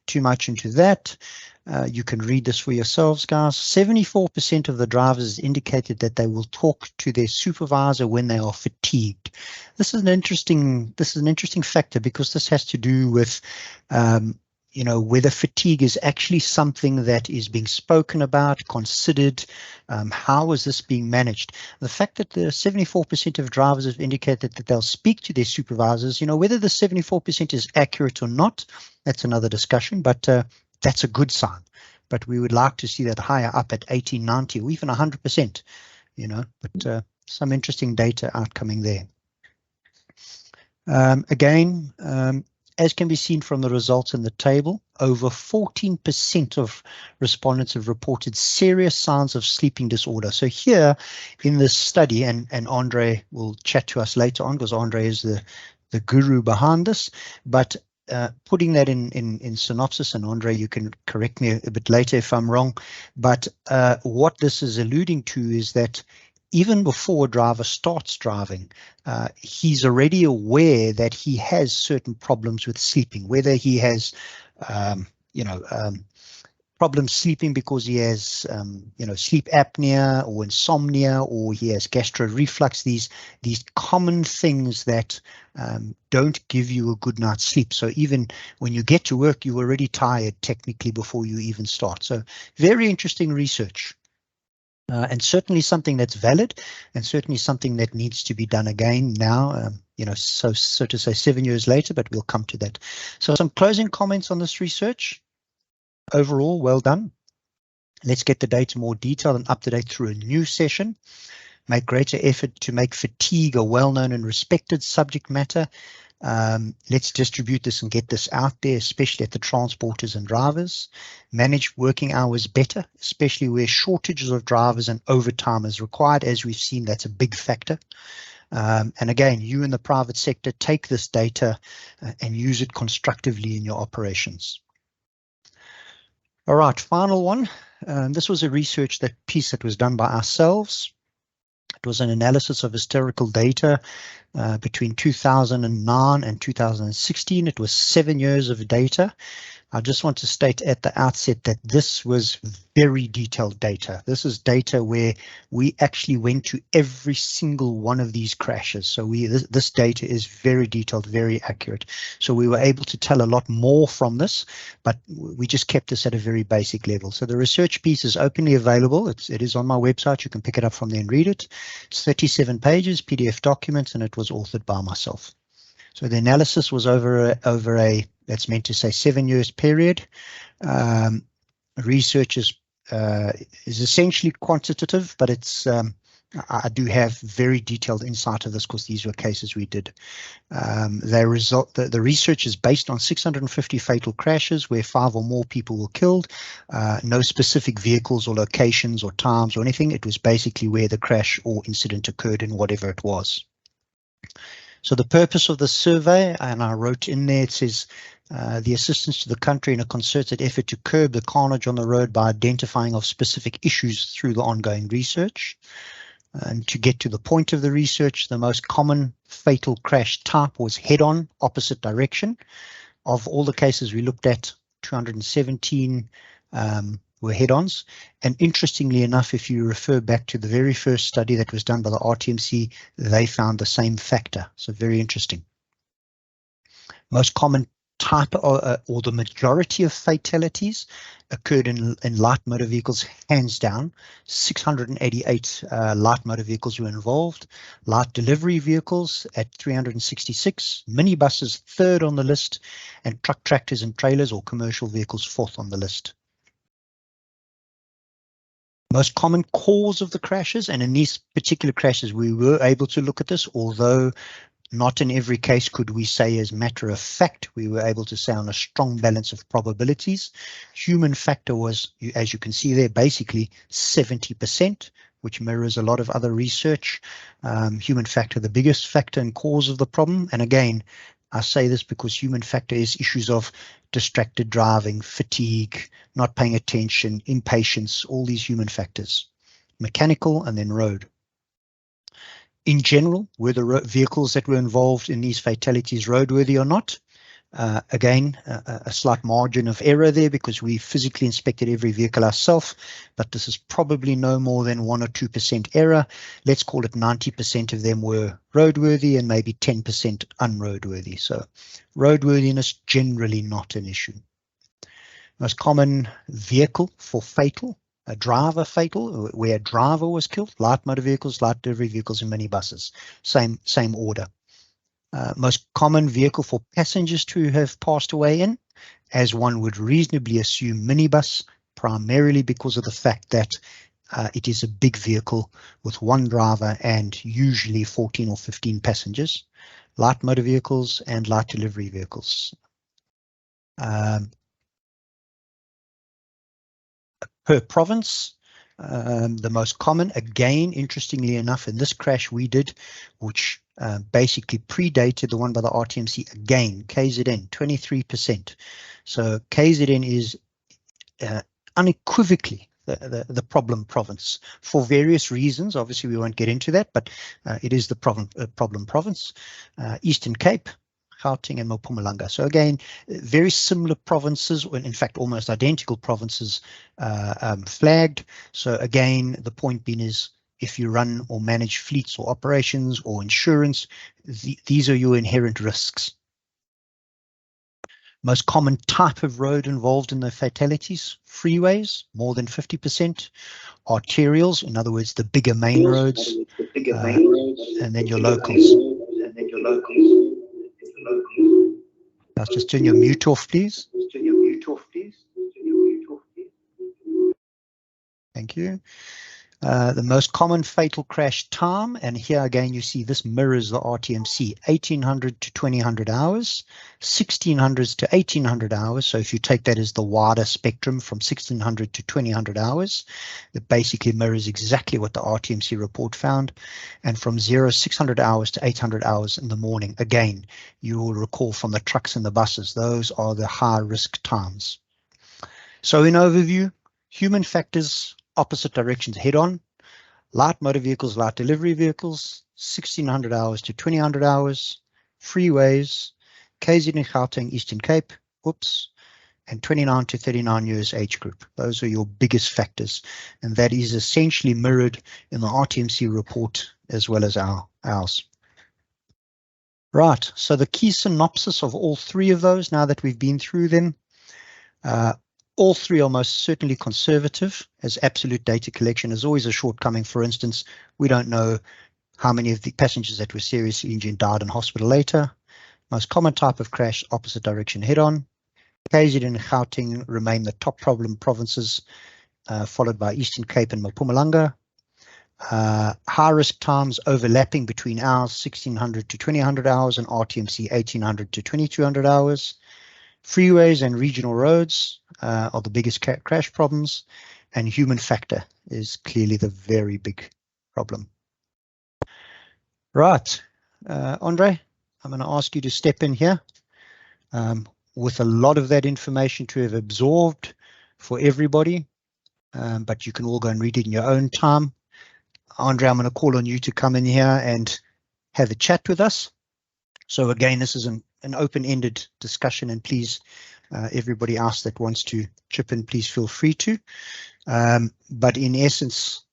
too much into that. You can read this for yourselves, guys. 74% of the drivers indicated that they will talk to their supervisor when they are fatigued. This is an interesting factor, because this has to do with you know, whether fatigue is actually something that is being spoken about, considered. How is this being managed? The fact that the 74% of drivers have indicated that they'll speak to their supervisors, you know, whether the 74% is accurate or not, that's another discussion, but that's a good sign. But we would like to see that higher, up at 80, 90, or even 100%, you know, but some interesting data outcoming there. Again, as can be seen from the results in the table, over 14% of respondents have reported serious signs of sleeping disorder. So here in this study, and Andre will chat to us later on, because Andre is the guru behind this, but putting that in synopsis, and Andre, you can correct me a bit later if I'm wrong, but what this is alluding to is that even before a driver starts driving, he's already aware that he has certain problems with sleeping, whether he has, problems sleeping because he has, sleep apnea or insomnia, or he has gastro reflux, these common things that don't give you a good night's sleep. So even when you get to work, you're already tired technically before you even start. So very interesting research. And certainly something that's valid, and certainly something that needs to be done again now, so to say 7 years later, but we'll come to that. So some closing comments on this research. Overall, well done. Let's get the data more detailed and up to date through a new session. Make greater effort to make fatigue a well-known and respected subject matter. Let's distribute this and get this out there, especially at the transporters and drivers. Manage working hours better, especially where shortages of drivers and overtime is required. As we've seen, that's a big factor. And again, you in the private sector, take this data and use it constructively in your operations. All right, final one. This was a research piece that was done by ourselves. It was an analysis of historical data between 2009 and 2016. It was 7 years of data. I just want to state at the outset that this was very detailed data. This is data where we actually went to every single one of these crashes. So this data is very detailed, very accurate. So we were able to tell a lot more from this, but we just kept this at a very basic level. So the research piece is openly available. It is on my website. You can pick it up from there and read it. It's 37 pages, PDF documents, and it was authored by myself. So the analysis was over a that's meant to say 7 years period. Research is essentially quantitative, but it's I do have very detailed insight of this because these were cases we did. The research is based on 650 fatal crashes where 5 or more people were killed. No specific vehicles or locations or times or anything. It was basically where the crash or incident occurred and whatever it was. So the purpose of the survey, and I wrote in there, it says the assistance to the country in a concerted effort to curb the carnage on the road by identifying of specific issues through the ongoing research. And to get to the point of the research, the most common fatal crash type was head-on, opposite direction. Of all the cases we looked at, 217 were head-ons. And interestingly enough, if you refer back to the very first study that was done by the RTMC, they found the same factor. So very interesting. Most common type or the majority of fatalities occurred in light motor vehicles, hands down. 688 light motor vehicles were involved. Light delivery vehicles at 366, minibuses third on the list, and truck, tractors and trailers or commercial vehicles fourth on the list. Most common cause of the crashes, and in these particular crashes we were able to look at this, although not in every case could we say as matter of fact, we were able to say on a strong balance of probabilities. Human factor was, as you can see there, basically 70%, which mirrors a lot of other research. Human factor, the biggest factor and cause of the problem. And again, I say this because human factor is issues of distracted driving, fatigue, not paying attention, impatience, all these human factors. Mechanical and then road. In general, were the vehicles that were involved in these fatalities roadworthy or not? Again, a slight margin of error there because we physically inspected every vehicle ourselves, but this is probably no more than 1 or 2% error. Let's call it 90% of them were roadworthy and maybe 10% unroadworthy. So roadworthiness generally not an issue. Most common vehicle for fatal, a driver fatal, where a driver was killed, light motor vehicles, light delivery vehicles and minibuses, same order. Most common vehicle for passengers to have passed away in, as one would reasonably assume, minibus, primarily because of the fact that it is a big vehicle with one driver and usually 14 or 15 passengers. Light motor vehicles and light delivery vehicles. Per province, the most common, again, interestingly enough, in this crash we did, which basically predated the one by the RTMC, again, KZN, 23%. So KZN is unequivocally the problem province for various reasons. Obviously, we won't get into that, but it is the problem province. Eastern Cape, Gauteng and Mpumalanga. So again, very similar provinces, or in fact almost identical provinces flagged. So again, the point being is if you run or manage fleets or operations or insurance, these are your inherent risks. Most common type of road involved in the fatalities, freeways, more than 50%, arterials, in other words, the bigger main roads, and then your locals. Now just turn your mute off, please. Thank you. The most common fatal crash time, and here again you see this mirrors the RTMC, 1800 to 2000 hours, 1600s to 1800 hours. So if you take that as the wider spectrum from 1600 to 2000 hours, it basically mirrors exactly what the RTMC report found. And from 600 hours to 800 hours in the morning, again, you will recall from the trucks and the buses, those are the high risk times. So in overview, human factors, opposite directions head-on, light motor vehicles, light delivery vehicles, 1600 hours to 2000 hours, freeways, KZN, Gauteng, Eastern Cape, and 29 to 39 years age group. Those are your biggest factors, and that is essentially mirrored in the RTMC report as well as ours. Right, so the key synopsis of all three of those, now that we've been through them, all three are most certainly conservative, as absolute data collection is always a shortcoming. For instance, we don't know how many of the passengers that were seriously injured died in hospital later. Most common type of crash, opposite direction head-on. KZN and Gauteng remain the top problem provinces, followed by Eastern Cape and Mpumalanga. High risk times overlapping between ours, 1600 to 2000 hours, and RTMC 1800 to 2200 hours. Freeways and regional roads are the biggest crash problems, and human factor is clearly the very big problem. Right, Andre, I'm going to ask you to step in here with a lot of that information to have absorbed for everybody, but you can all go and read it in your own time. Andre, I'm going to call on you to come in here and have a chat with us. So again, this is an open-ended discussion, and please, everybody else that wants to chip in, please feel free to. But in essence,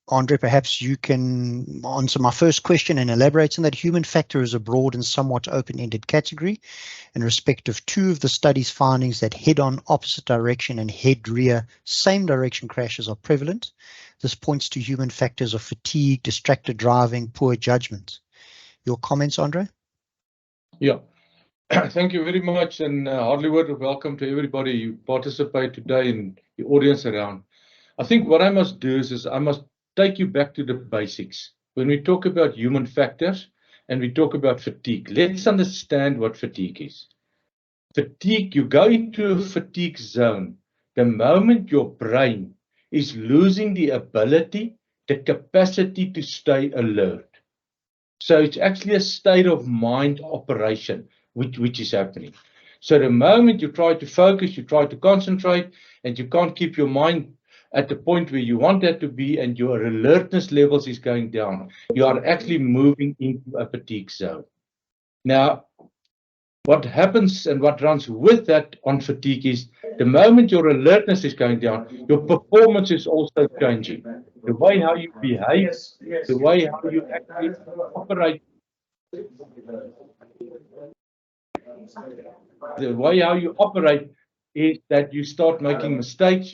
Andre, perhaps you can answer my first question and elaborate on that. Human factor is a broad and somewhat open-ended category in respect of two of the study's findings that head-on opposite direction and head-rear same direction crashes are prevalent. This points to human factors of fatigue, distracted driving, poor judgment. Your comments, Andre? Yeah, thank you very much, and heartily welcome to everybody who participate today and the audience around. I think what I must do is I must take you back to the basics. When we talk about human factors and we talk about fatigue, let's understand what fatigue is. Fatigue, you go into a fatigue zone the moment your brain is losing the ability, the capacity to stay alert. So it's actually a state of mind operation which is happening. So the moment you try to focus, you try to concentrate, and you can't keep your mind at the point where you want that to be, and your alertness levels is going down, you are actually moving into a fatigue zone. Now, what happens and what runs with that on fatigue is the moment your alertness is going down, your performance is also changing. The way how you behave, the way how you actually operate, the way how you operate is that you start making mistakes,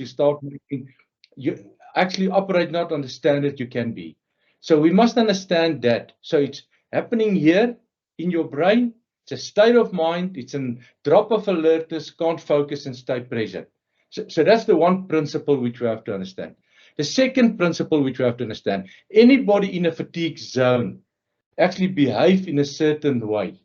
you actually operate not on the standard you can be. So we must understand that. So it's happening here in your brain. It's a state of mind. It's a drop of alertness, can't focus and stay present. So that's the one principle which we have to understand. The second principle which we have to understand, anybody in a fatigue zone actually behave in a certain way.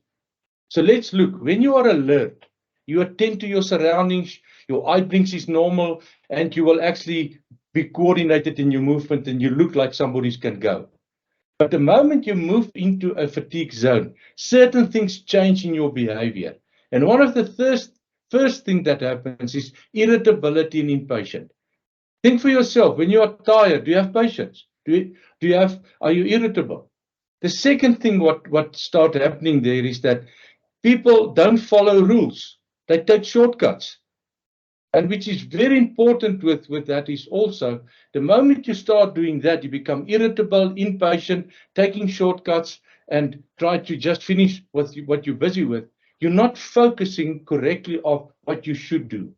So let's look, when you are alert, you attend to your surroundings, your eye blinks is normal, and you will actually be coordinated in your movement, and you look like somebody can go. But the moment you move into a fatigue zone, certain things change in your behavior. And one of the first thing that happens is irritability and impatience. Think for yourself, when you are tired, do you have patience? Are you irritable? The second thing what start happening there is that people don't follow rules. They take shortcuts. And which is very important with that is also, the moment you start doing that, you become irritable, impatient, taking shortcuts, and try to just finish what you're busy with. You're not focusing correctly on what you should do.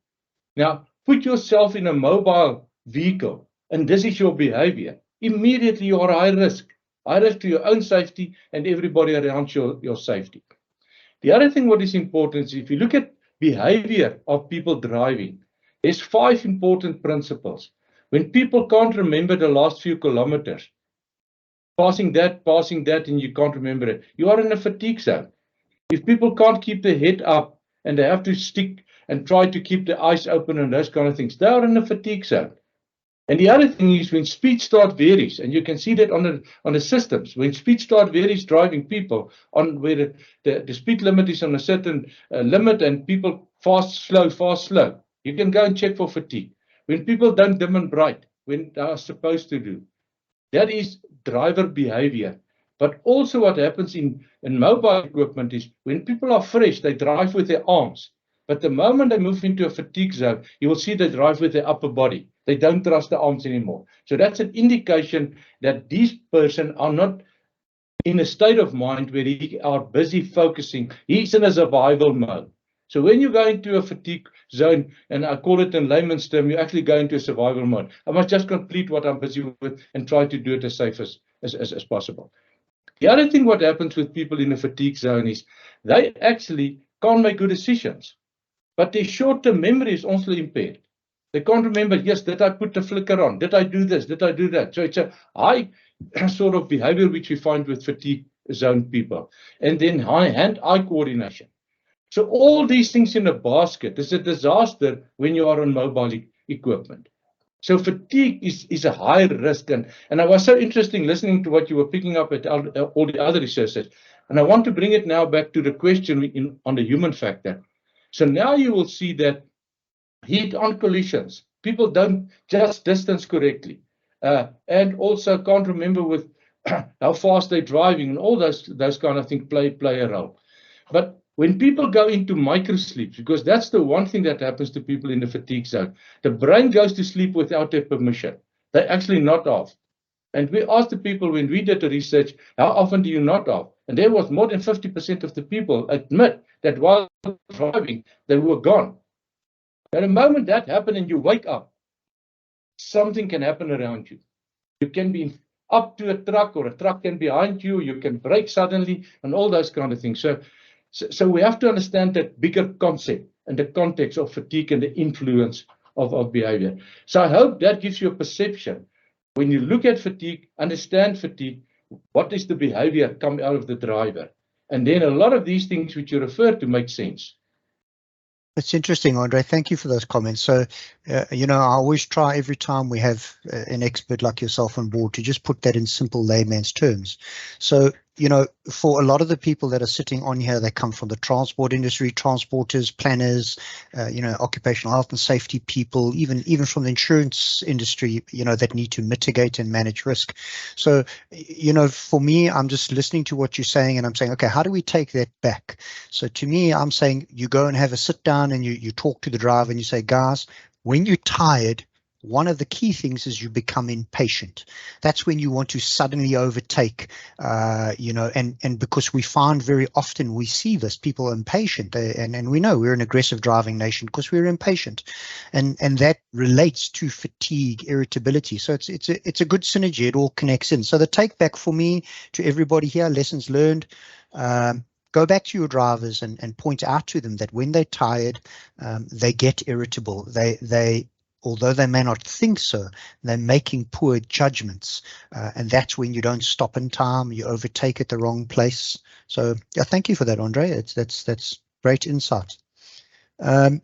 Now, put yourself in a mobile vehicle, and this is your behavior. Immediately you are high risk to your own safety and everybody around your safety. The other thing what is important is if you look at behavior of people driving, there's 5 important principles. When people can't remember the last few kilometers, passing that, and you can't remember it, you are in a fatigue zone. If people can't keep their head up and they have to stick and try to keep the eyes open and those kind of things, they are in a fatigue zone. And the other thing is when speed start varies, and you can see that on the systems, when speed start varies driving people on where the speed limit is on a certain limit and people fast, slow, you can go and check for fatigue. When people don't dim and bright, when they are supposed to do, that is driver behavior. But also what happens in mobile equipment is when people are fresh, they drive with their arms. But the moment they move into a fatigue zone, you will see they drive with their upper body. They don't trust the arms anymore. So that's an indication that these person are not in a state of mind where he are busy focusing. He's in a survival mode. So when you go into a fatigue zone, and I call it in layman's term, you actually go into a survival mode. I must just complete what I'm busy with and try to do it as safe as possible. The other thing what happens with people in a fatigue zone is they actually can't make good decisions, but their short-term memory is also impaired. They can't remember, yes, did I put the flicker on? Did I do this? Did I do that? So it's a high sort of behavior which we find with fatigue zone people. And then hand-eye coordination. So all these things in a basket is a disaster when you are on mobile equipment. So fatigue is a high risk. And I was so interested listening to what you were picking up at all the other researchers. And I want to bring it now back to the question on the human factor. So now you will see that heat-on collisions, people don't just distance correctly. And also can't remember with how fast they're driving, and all those kind of things play a role. But when people go into microsleep, because that's the one thing that happens to people in the fatigue zone, the brain goes to sleep without their permission. They actually nod off. And we asked the people when we did the research, how often do you nod off? And there was more than 50% of the people admit that while driving, they were gone. At the moment that happened and you wake up, something can happen around you. You can be up to a truck, or a truck can be behind you, you can brake suddenly, and all those kind of things. So we have to understand that bigger concept and the context of fatigue and the influence of behavior. So I hope that gives you a perception. When you look at fatigue, understand fatigue, what is the behavior come out of the driver? And then a lot of these things which you refer to make sense. It's interesting, Andre. Thank you for those comments. So, I always try every time we have an expert like yourself on board to just put that in simple layman's terms. So, for a lot of the people that are sitting on here, they come from the transport industry, transporters, planners, occupational health and safety people, even from the insurance industry, that need to mitigate and manage risk. So, for me, I'm just listening to what you're saying and I'm saying, okay, how do we take that back? So to me, I'm saying you go and have a sit down and you talk to the driver and you say, guys, when you're tired, one of the key things is you become impatient. That's when you want to suddenly overtake, and because we find very often we see this, people are impatient, and we know we're an aggressive driving nation because we're impatient, and that relates to fatigue, irritability. So it's a good synergy. It all connects in. So the take back for me to everybody here, lessons learned. Go back to your drivers and point out to them that when they're tired, they get irritable. Although they may not think so, they're making poor judgments, and that's when you don't stop in time, you overtake at the wrong place. So thank you for that, Andre. That's great insight. My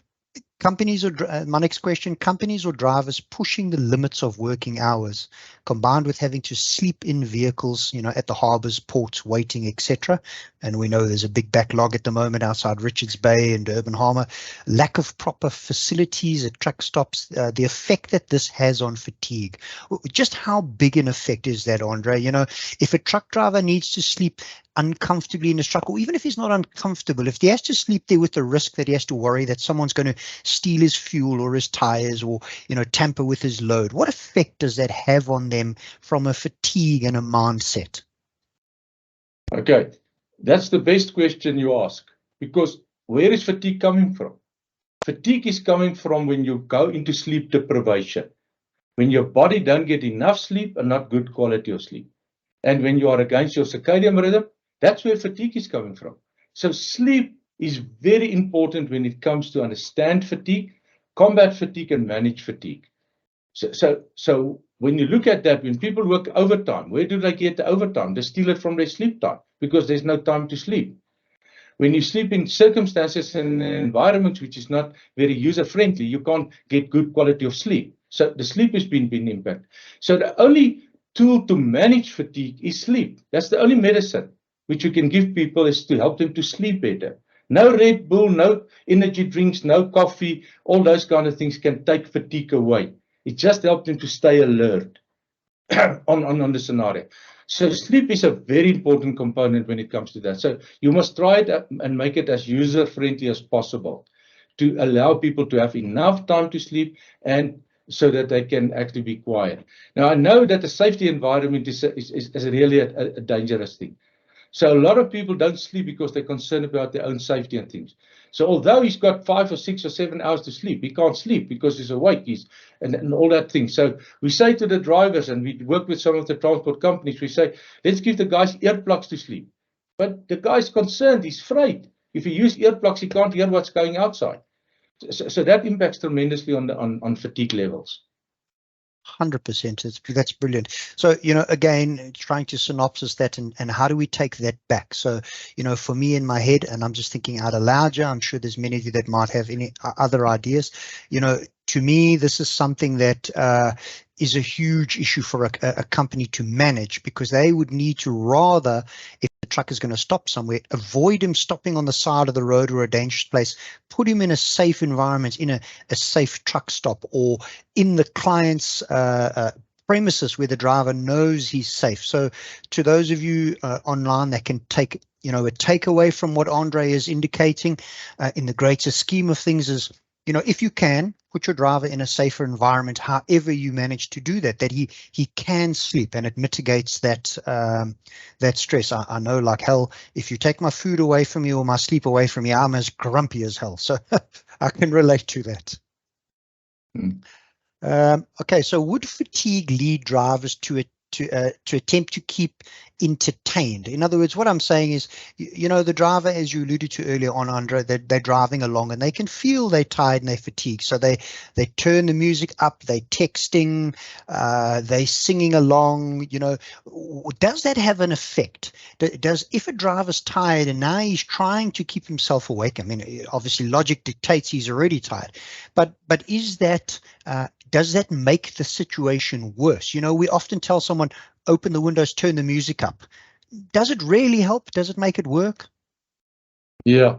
next question, companies or drivers pushing the limits of working hours, combined with having to sleep in vehicles, at the harbours, ports, waiting, etc. And we know there's a big backlog at the moment outside Richards Bay and Durban Harbour. Lack of proper facilities at truck stops, the effect that this has on fatigue. Just how big an effect is that, Andre? If a truck driver needs to sleep uncomfortably in his truck, or even if he's not uncomfortable, if he has to sleep there with the risk that he has to worry that someone's going to steal his fuel or his tires or tamper with his load, what effect does that have on them from a fatigue and a mindset? Okay, that's the best question you ask, because where is fatigue coming from? Fatigue is coming from when you go into sleep deprivation, when your body don't get enough sleep and not good quality of sleep, and when you are against your circadian rhythm. That's where fatigue is coming from. So sleep is very important when it comes to understand fatigue, combat fatigue, and manage fatigue. So when you look at that, when people work overtime, where do they get the overtime? They steal it from their sleep time because there's no time to sleep. When you sleep in circumstances and environments which is not very user-friendly, you can't get good quality of sleep. So the sleep has been impacted. So the only tool to manage fatigue is sleep. That's the only medicine which you can give people, is to help them to sleep better. No Red Bull, no energy drinks, no coffee, all those kind of things can take fatigue away. It just helps them to stay alert on the scenario. So sleep is a very important component when it comes to that. So you must try it and make it as user-friendly as possible. to allow people to have enough time to sleep and so that they can actually be quiet. Now, I know that the safety environment is really a dangerous thing. So a lot of people don't sleep because they're concerned about their own safety and things. So although he's got 5 or 6 or 7 hours to sleep, he can't sleep because he's awake, and all that thing. So we say to the drivers, and we work with some of the transport companies, we say, let's give the guys earplugs to sleep. But the guy's concerned, he's afraid. If he uses earplugs, he can't hear what's going outside. So that impacts tremendously on fatigue levels. 100%. That's brilliant. So, again, trying to synopsis that and how do we take that back? So, for me in my head, and I'm just thinking out aloud, I'm sure there's many of you that might have any other ideas. To me, this is something that is a huge issue for a company to manage, because they would need to rather, if the truck is going to stop somewhere, avoid him stopping on the side of the road or a dangerous place, put him in a safe environment, in a safe truck stop, or in the client's premises where the driver knows he's safe. So to those of you online that can take, a takeaway from what Andre is indicating in the greater scheme of things is, if you can put your driver in a safer environment, however you manage to do that he can sleep, and it mitigates that that stress. I know, like hell, if you take my food away from me or my sleep away from me, I'm as grumpy as hell. So I can relate to that. Okay, so would fatigue lead drivers to attempt to keep entertained? In other words, what I'm saying is, the driver, as you alluded to earlier on, Andre, they're driving along and they can feel they're tired and they're fatigued. So they turn the music up, they're texting, they're singing along. Does that have an effect? If a driver's tired and now he's trying to keep himself awake, I mean, obviously logic dictates he's already tired, but is that does that make the situation worse? We often tell someone, open the windows, turn the music up. Does it really help? Does it make it work? Yeah.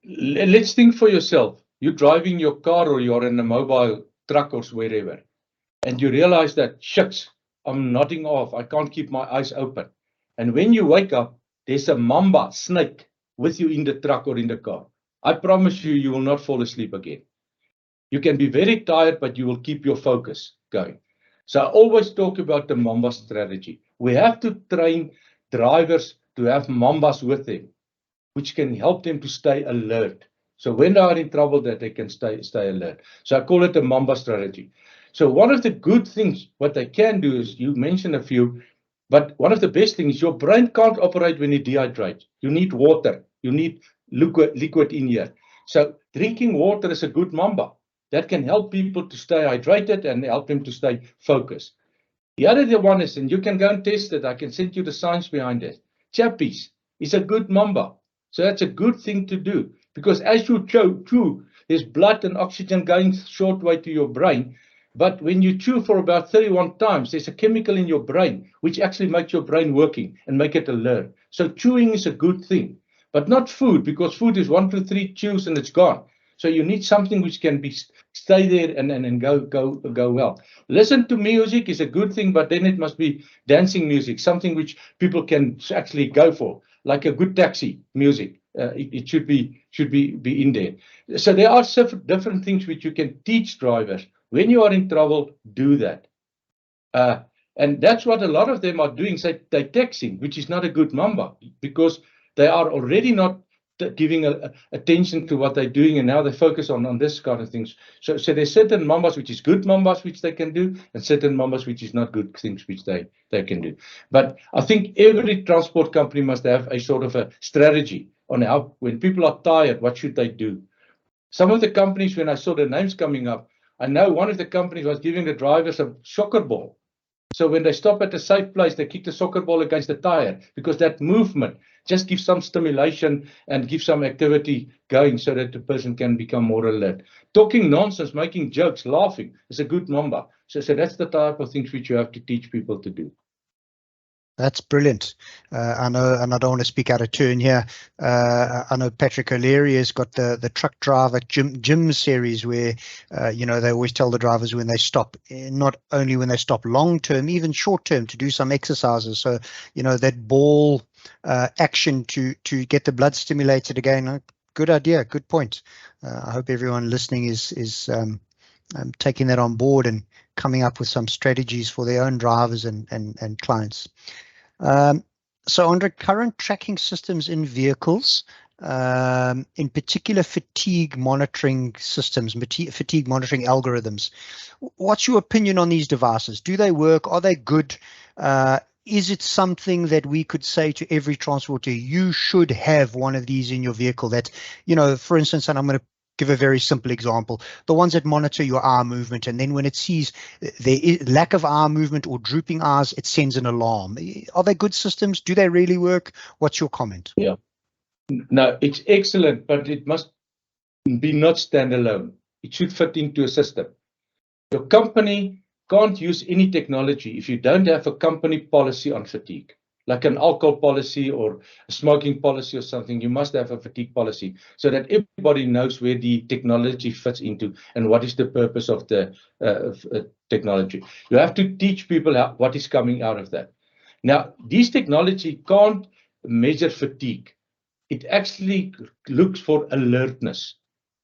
Let's think for yourself. You're driving your car or you're in a mobile truck or wherever, and you realize that, shucks, I'm nodding off. I can't keep my eyes open. And when you wake up, there's a mamba snake with you in the truck or in the car. I promise you, you will not fall asleep again. You can be very tired, but you will keep your focus going. So I always talk about the Mamba strategy. We have to train drivers to have Mambas with them, which can help them to stay alert. So when they are in trouble, that they can stay alert. So I call it the Mamba strategy. So one of the good things, what they can do is, you mentioned a few, but one of the best things, your brain can't operate when you dehydrate. You need water. You need liquid in here. So drinking water is a good Mamba. That can help people to stay hydrated and help them to stay focused. The other one is, and you can go and test it, I can send you the science behind it. Chappies is a good Mamba. So that's a good thing to do, because as you chew, there's blood and oxygen going short way to your brain. But when you chew for about 31 times, there's a chemical in your brain which actually makes your brain working and make it alert. So chewing is a good thing, but not food, because food is 1 to 3 chews and it's gone. So you need something which can stay there and go well. Listen to music is a good thing, but then it must be dancing music, something which people can actually go for, like a good taxi music. It should be in there. So there are different things which you can teach drivers. When you are in trouble, do that. And that's what a lot of them are doing. So they're texting, which is not a good Mamba, because they are already not giving attention to what they're doing, and now they focus on this kind of things. So there's certain Mambas which is good Mambas which they can do, and certain Mambas which is not good things which they can do. But I think every transport company must have a sort of a strategy on how, when people are tired, what should they do. Some of the companies, when I saw the names coming up, I know one of the companies was giving the drivers a soccer ball. So when they stop at a safe place, they kick the soccer ball against the tire, because that movement just gives some stimulation and gives some activity going so that the person can become more alert. Talking nonsense, making jokes, laughing is a good Mamba. So that's the type of things which you have to teach people to do. That's brilliant. I know, and I don't want to speak out of turn here. I know Patrick O'Leary has got the truck driver gym series where, they always tell the drivers when they stop, not only when they stop long term, even short term, to do some exercises. So, that ball action to get the blood stimulated again. good idea. Good point. I hope everyone listening is taking that on board and coming up with some strategies for their own drivers and clients. So under current tracking systems in vehicles, in particular fatigue monitoring systems, fatigue monitoring algorithms, what's your opinion on these devices? Do they work? Are they good? Is it something that we could say to every transporter, you should have one of these in your vehicle that, you know, for instance, and I'm going to give a very simple example, the ones that monitor your eye movement, and then when it sees there is lack of eye movement or drooping eyes, it sends an alarm. Are they good systems? Do they really work? What's your comment? Yeah. No, it's excellent, but it must be not standalone. It should fit into a system. Your company can't use any technology if you don't have a company policy on fatigue, like an alcohol policy or a smoking policy or something. You must have a fatigue policy so that everybody knows where the technology fits into and what is the purpose of the technology. You have to teach people what is coming out of that. Now, this technology can't measure fatigue. It actually looks for alertness.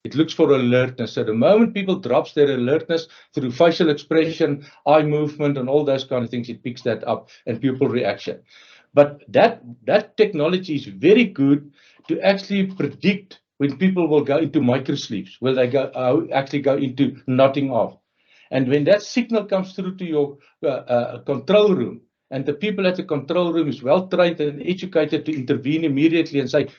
It looks for alertness. So the moment people drops their alertness through facial expression, eye movement, and all those kind of things, it picks that up and pupil reaction. But that technology is very good to actually predict when people will go into microsleeps, where they actually go into nodding off. And when that signal comes through to your control room, and the people at the control room is well trained and educated to intervene immediately and say,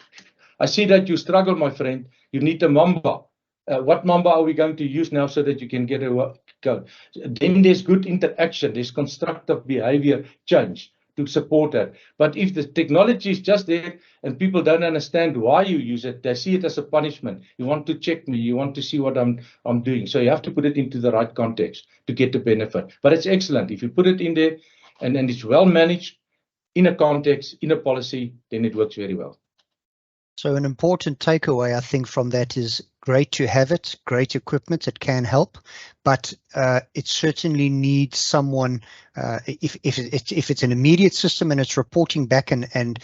I see that you struggle, my friend. You need a Mamba. What Mamba are we going to use now so that you can get a go? Then there's good interaction. There's constructive behavior change to support that. But if the technology is just there and people don't understand why you use it, they see it as a punishment. You want to check me. You want to see what I'm doing. So you have to put it into the right context to get the benefit. But it's excellent. If you put it in there and it's well managed in a context, in a policy, then it works very well. So an important takeaway, I think, from that is great to have it, great equipment, it can help, but it certainly needs someone, if it's an immediate system and it's reporting back and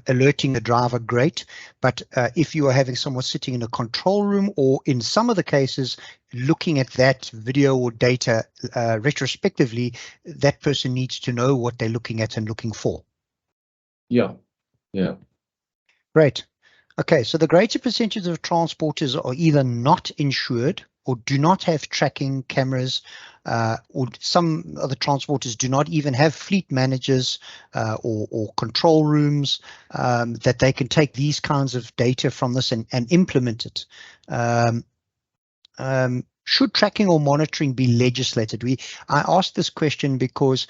alerting the driver, great. But if you are having someone sitting in a control room or in some of the cases, looking at that video or data retrospectively, that person needs to know what they're looking at and looking for. Yeah. Great. Okay, so the greater percentage of transporters are either not insured or do not have tracking cameras, or some of the transporters do not even have fleet managers or control rooms that they can take these kinds of data from this and implement it. Should tracking or monitoring be legislated? I asked this question because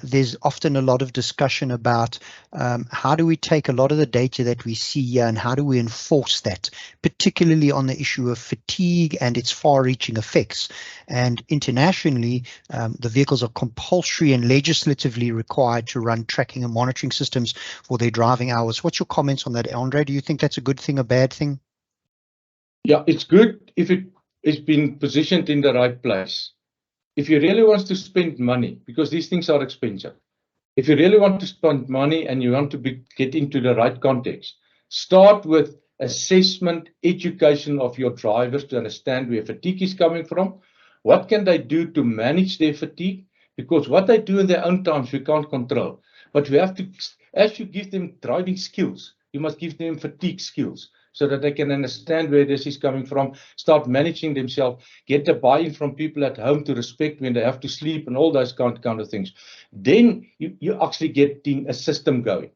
there's often a lot of discussion about how do we take a lot of the data that we see here and how do we enforce that, particularly on the issue of fatigue and its far-reaching effects. And internationally, the vehicles are compulsory and legislatively required to run tracking and monitoring systems for their driving hours. What's your comments on that, Andre? Do you think that's a good thing, a bad thing? Yeah, it's good if it's been positioned in the right place. If you really want to spend money, because these things are expensive, if you really want to spend money and you want to get into the right context, start with assessment, education of your drivers to understand where fatigue is coming from. What can they do to manage their fatigue? Because what they do in their own times, we can't control. But we have to, as you give them driving skills, you must give them fatigue skills, so that they can understand where this is coming from, start managing themselves, get the buy-in from people at home to respect when they have to sleep and all those kind of things. Then you actually getting a system going.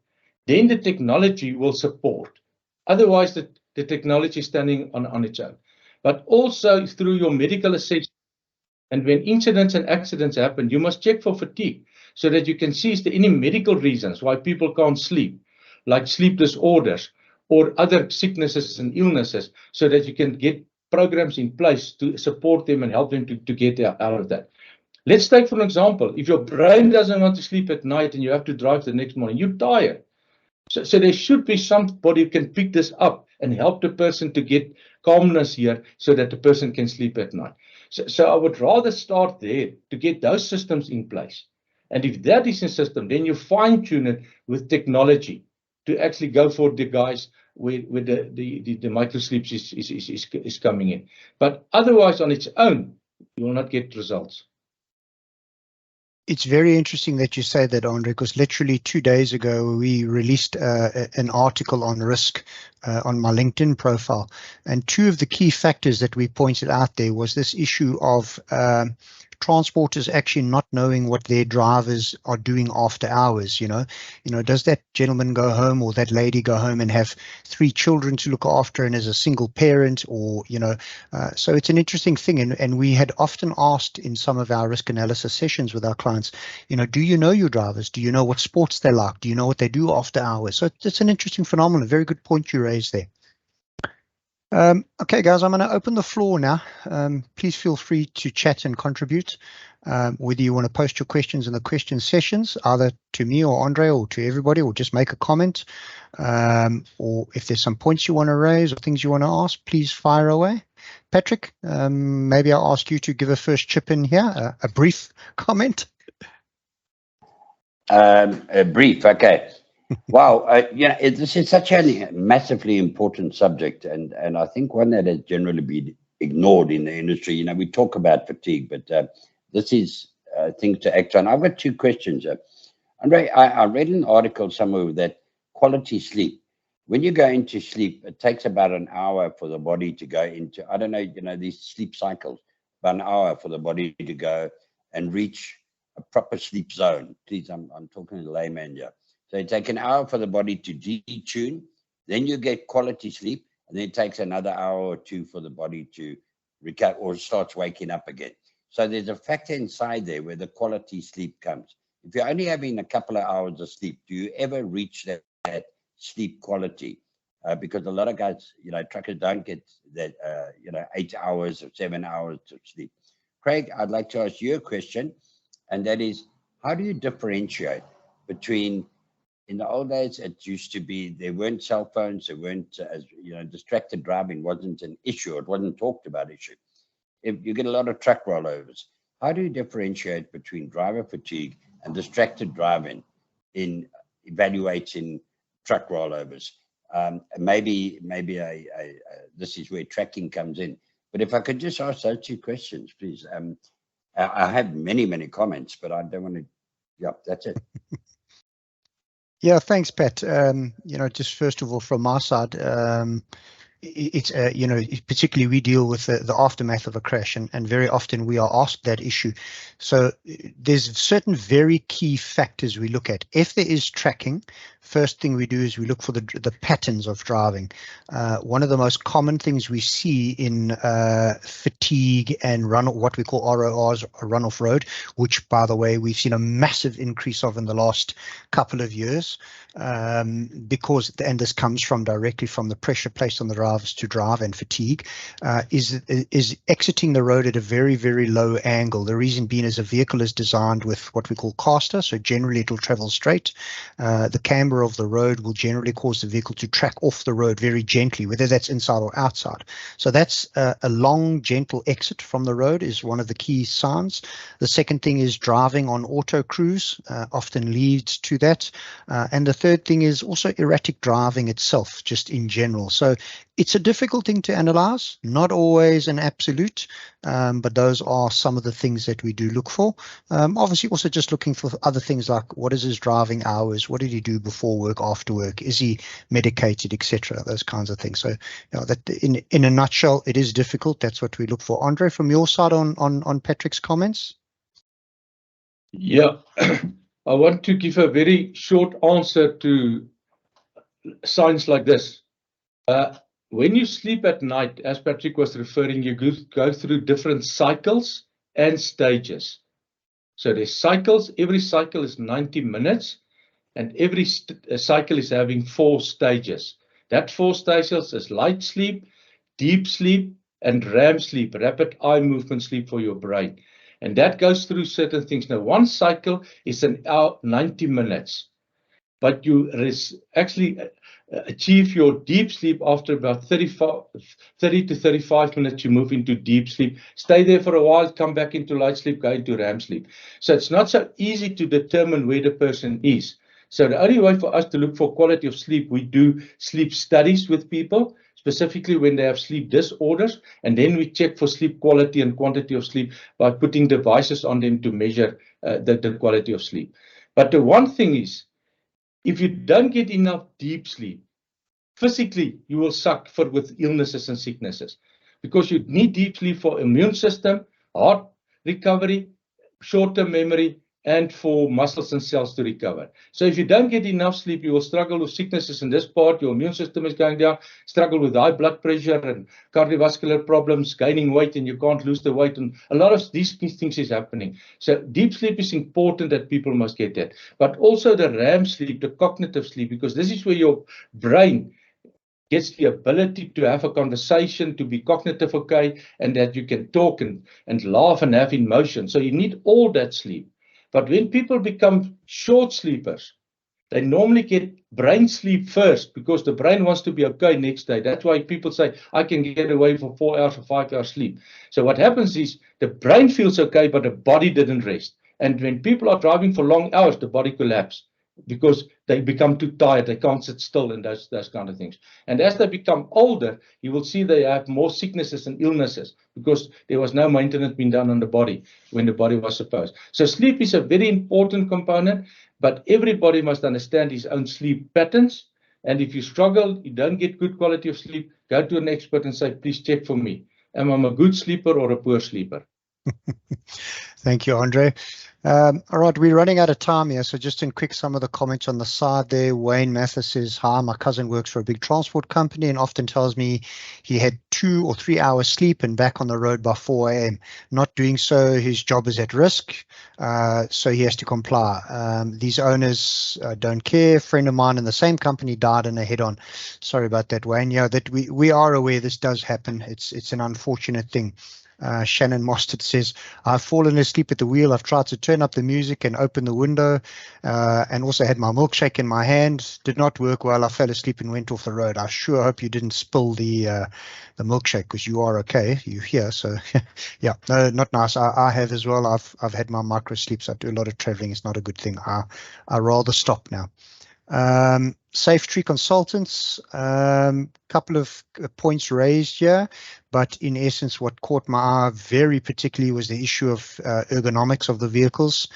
Then the technology will support. Otherwise, the technology is standing on its own. But also through your medical assessment, and when incidents and accidents happen, you must check for fatigue so that you can see is there any medical reasons why people can't sleep, like sleep disorders, or other sicknesses and illnesses, so that you can get programs in place to support them and help them to get out of that. Let's take, for example, if your brain doesn't want to sleep at night and you have to drive the next morning, you're tired. So there should be somebody who can pick this up and help the person to get calmness here so that the person can sleep at night. So I would rather start there to get those systems in place. And if that is a system, then you fine-tune it with technology. to actually go for the guys where the micro sleeps is coming in. But otherwise, on its own, you will not get results. It's very interesting that you say that, Andre, because literally 2 days ago, we released an article on risk on my LinkedIn profile. And two of the key factors that we pointed out there was this issue of transporters actually not knowing what their drivers are doing after hours. Does that gentleman go home or that lady go home and have 3 children to look after and as a single parent, or so it's an interesting thing. And we had often asked in some of our risk analysis sessions with our clients, do you know your drivers? Do you know what sports they like? Do you know what they do after hours? So it's an interesting phenomenon. Very good point you raised there. Okay, guys, I'm going to open the floor now. Please feel free to chat and contribute, whether you want to post your questions in the question sessions, either to me or Andre or to everybody, or just make a comment. Or if there's some points you want to raise or things you want to ask, please fire away. Patrick, maybe I'll ask you to give a first chip in here, a brief comment. A brief, okay. Wow, this is such a massively important subject, and I think one that has generally been ignored in the industry. We talk about fatigue, but this is things to act on. I've got 2 questions. Andre, I read an article somewhere that quality sleep, when you go into sleep, it takes about an hour for the body to go into, I don't know, these sleep cycles, about an hour for the body to go and reach a proper sleep zone. Please, I'm talking to the layman here. So it takes an hour for the body to detune, then you get quality sleep, and then it takes another hour or 2 for the body to recover or starts waking up again. So there's a factor inside there where the quality sleep comes. If you're only having a couple of hours of sleep, do you ever reach that sleep quality? Because a lot of guys, truckers don't get that, 8 hours or 7 hours of sleep. Craig, I'd like to ask you a question, and that is, how do you differentiate between, in the old days, it used to be, there weren't cell phones, there weren't, distracted driving wasn't an issue. It wasn't talked about issue. If you get a lot of truck rollovers, how do you differentiate between driver fatigue and distracted driving in evaluating truck rollovers? Maybe this is where tracking comes in. But if I could just ask those 2 questions, please. I have many comments, but I don't want to, that's it. Yeah, thanks, Pat. Just first of all, from my side, it's particularly we deal with the aftermath of a crash, and very often we are asked that issue. So there's certain very key factors we look at. If there is tracking, first thing we do is we look for the patterns of driving. One of the most common things we see in fatigue and what we call RORs, run off road, which, by the way, we've seen a massive increase of in the last couple of years, because, and this comes directly from the pressure placed on the drivers to drive and fatigue, is exiting the road at a very, very low angle. The reason being is a vehicle is designed with what we call caster, so generally it will travel straight. The camber of the road will generally cause the vehicle to track off the road very gently, whether that's inside or outside. So that's a long, gentle exit from the road is one of the key signs. The second thing is driving on auto cruise often leads to that. And the third thing is also erratic driving itself, just in general. So it's a difficult thing to analyze, not always an absolute, but those are some of the things that we do look for. Obviously, also just looking for other things like what is his driving hours, what did he do before work, after work, is he medicated, etc. Those kinds of things. So, that in a nutshell, it is difficult. That's what we look for. Andre, from your side on Patrick's comments. Yeah, I want to give a very short answer to signs like this. When you sleep at night, as Patrick was referring, you go through different cycles and stages. So there's cycles. Every cycle is 90 minutes, and every cycle is having 4 stages. That 4 stages is light sleep, deep sleep, and REM sleep, rapid eye movement sleep for your brain. And that goes through certain things. Now, one cycle is an hour, 90 minutes, but you actually achieve your deep sleep after about 30 to 35 minutes. You move into deep sleep, stay there for a while, come back into light sleep, go into REM sleep. So it's not so easy to determine where the person is. So the only way for us to look for quality of sleep, we do sleep studies with people, specifically when they have sleep disorders, and then we check for sleep quality and quantity of sleep by putting devices on them to measure the quality of sleep. But the one thing is, if you don't get enough deep sleep, physically you will suffer with illnesses and sicknesses, because you need deep sleep for immune system, heart recovery, short-term memory, and for muscles and cells to recover. So if you don't get enough sleep, you will struggle with sicknesses in this part. Your immune system is going down, struggle with high blood pressure and cardiovascular problems, gaining weight, and you can't lose the weight. And a lot of these things is happening. So deep sleep is important, that people must get that. But also the REM sleep, the cognitive sleep, because this is where your brain gets the ability to have a conversation, to be cognitive okay, and that you can talk and laugh and have emotion. So you need all that sleep. But when people become short sleepers, they normally get brain sleep first, because the brain wants to be okay next day. That's why people say, I can get away for 4 hours or 5 hours sleep. So what happens is the brain feels okay, but the body didn't rest. And when people are driving for long hours, the body collapses, because they become too tired, they can't sit still, and those kind of things. And as they become older, you will see they have more sicknesses and illnesses, because there was no maintenance being done on the body when the body was supposed. So sleep is a very important component, but everybody must understand his own sleep patterns. And if you struggle, you don't get good quality of sleep, go to an expert and say, please check for me. Am I a good sleeper or a poor sleeper? Thank you, Andre. All right, we're running out of time here, so just in quick, some of the comments on the side there. Wayne Mathis says, hi, my cousin works for a big transport company and often tells me he had 2 or 3 hours sleep and back on the road by 4 a.m. Not doing so, his job is at risk, so he has to comply. These owners don't care. A friend of mine in the same company died in a head-on. Sorry about that, Wayne. Yeah, that we are aware this does happen. It's an unfortunate thing. Shannon Mostert says, I've fallen asleep at the wheel. I've tried to turn up the music and open the window, and also had my milkshake in my hand. Did not work well. I fell asleep and went off the road. I sure hope you didn't spill the milkshake, because you are okay. You're here. So yeah, no, not nice. I have as well. I've had my micro sleeps. I do a lot of traveling. It's not a good thing. I rather stop now. SafeTree Consultants, couple of points raised here, but in essence, what caught my eye very particularly was the issue of ergonomics of the vehicles.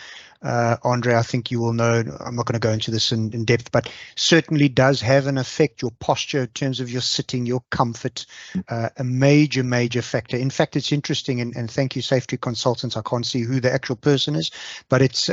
Andre, I think you will know, I'm not going to go into this in depth, but certainly does have an effect, your posture in terms of your sitting, your comfort, a major factor. In fact, it's interesting, and thank you, SafeTree Consultants. I can't see who the actual person is, but it's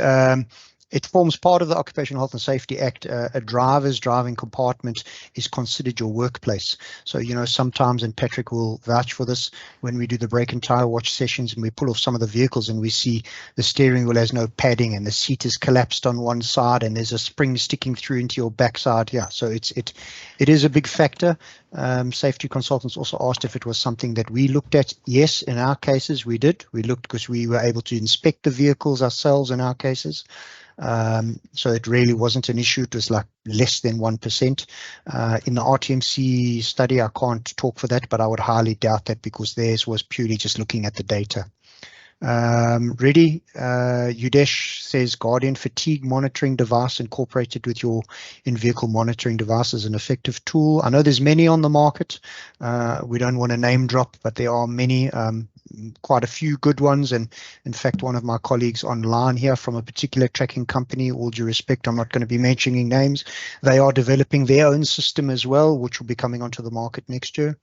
it forms part of the Occupational Health and Safety Act. A driver's driving compartment is considered your workplace. So, you know, sometimes, and Patrick will vouch for this, when we do the brake and tire watch sessions and we pull off some of the vehicles and we see the steering wheel has no padding and the seat is collapsed on one side and there's a spring sticking through into your backside. Yeah, so it is a big factor. SafeTree Consultants also asked if it was something that we looked at. Yes, in our cases we did. We looked because we were able to inspect the vehicles ourselves in our cases. So it really wasn't an issue. It was like less than 1%. In the RTMC study, I can't talk for that, but I would highly doubt that, because theirs was purely just looking at the data. Ready? Udesh says Guardian fatigue monitoring device incorporated with your in-vehicle monitoring device is an effective tool. I know there's many on the market. We don't want to name drop, but there are many, quite a few good ones. And in fact, one of my colleagues online here from a particular tracking company, all due respect, I'm not going to be mentioning names, they are developing their own system as well, which will be coming onto the market next year.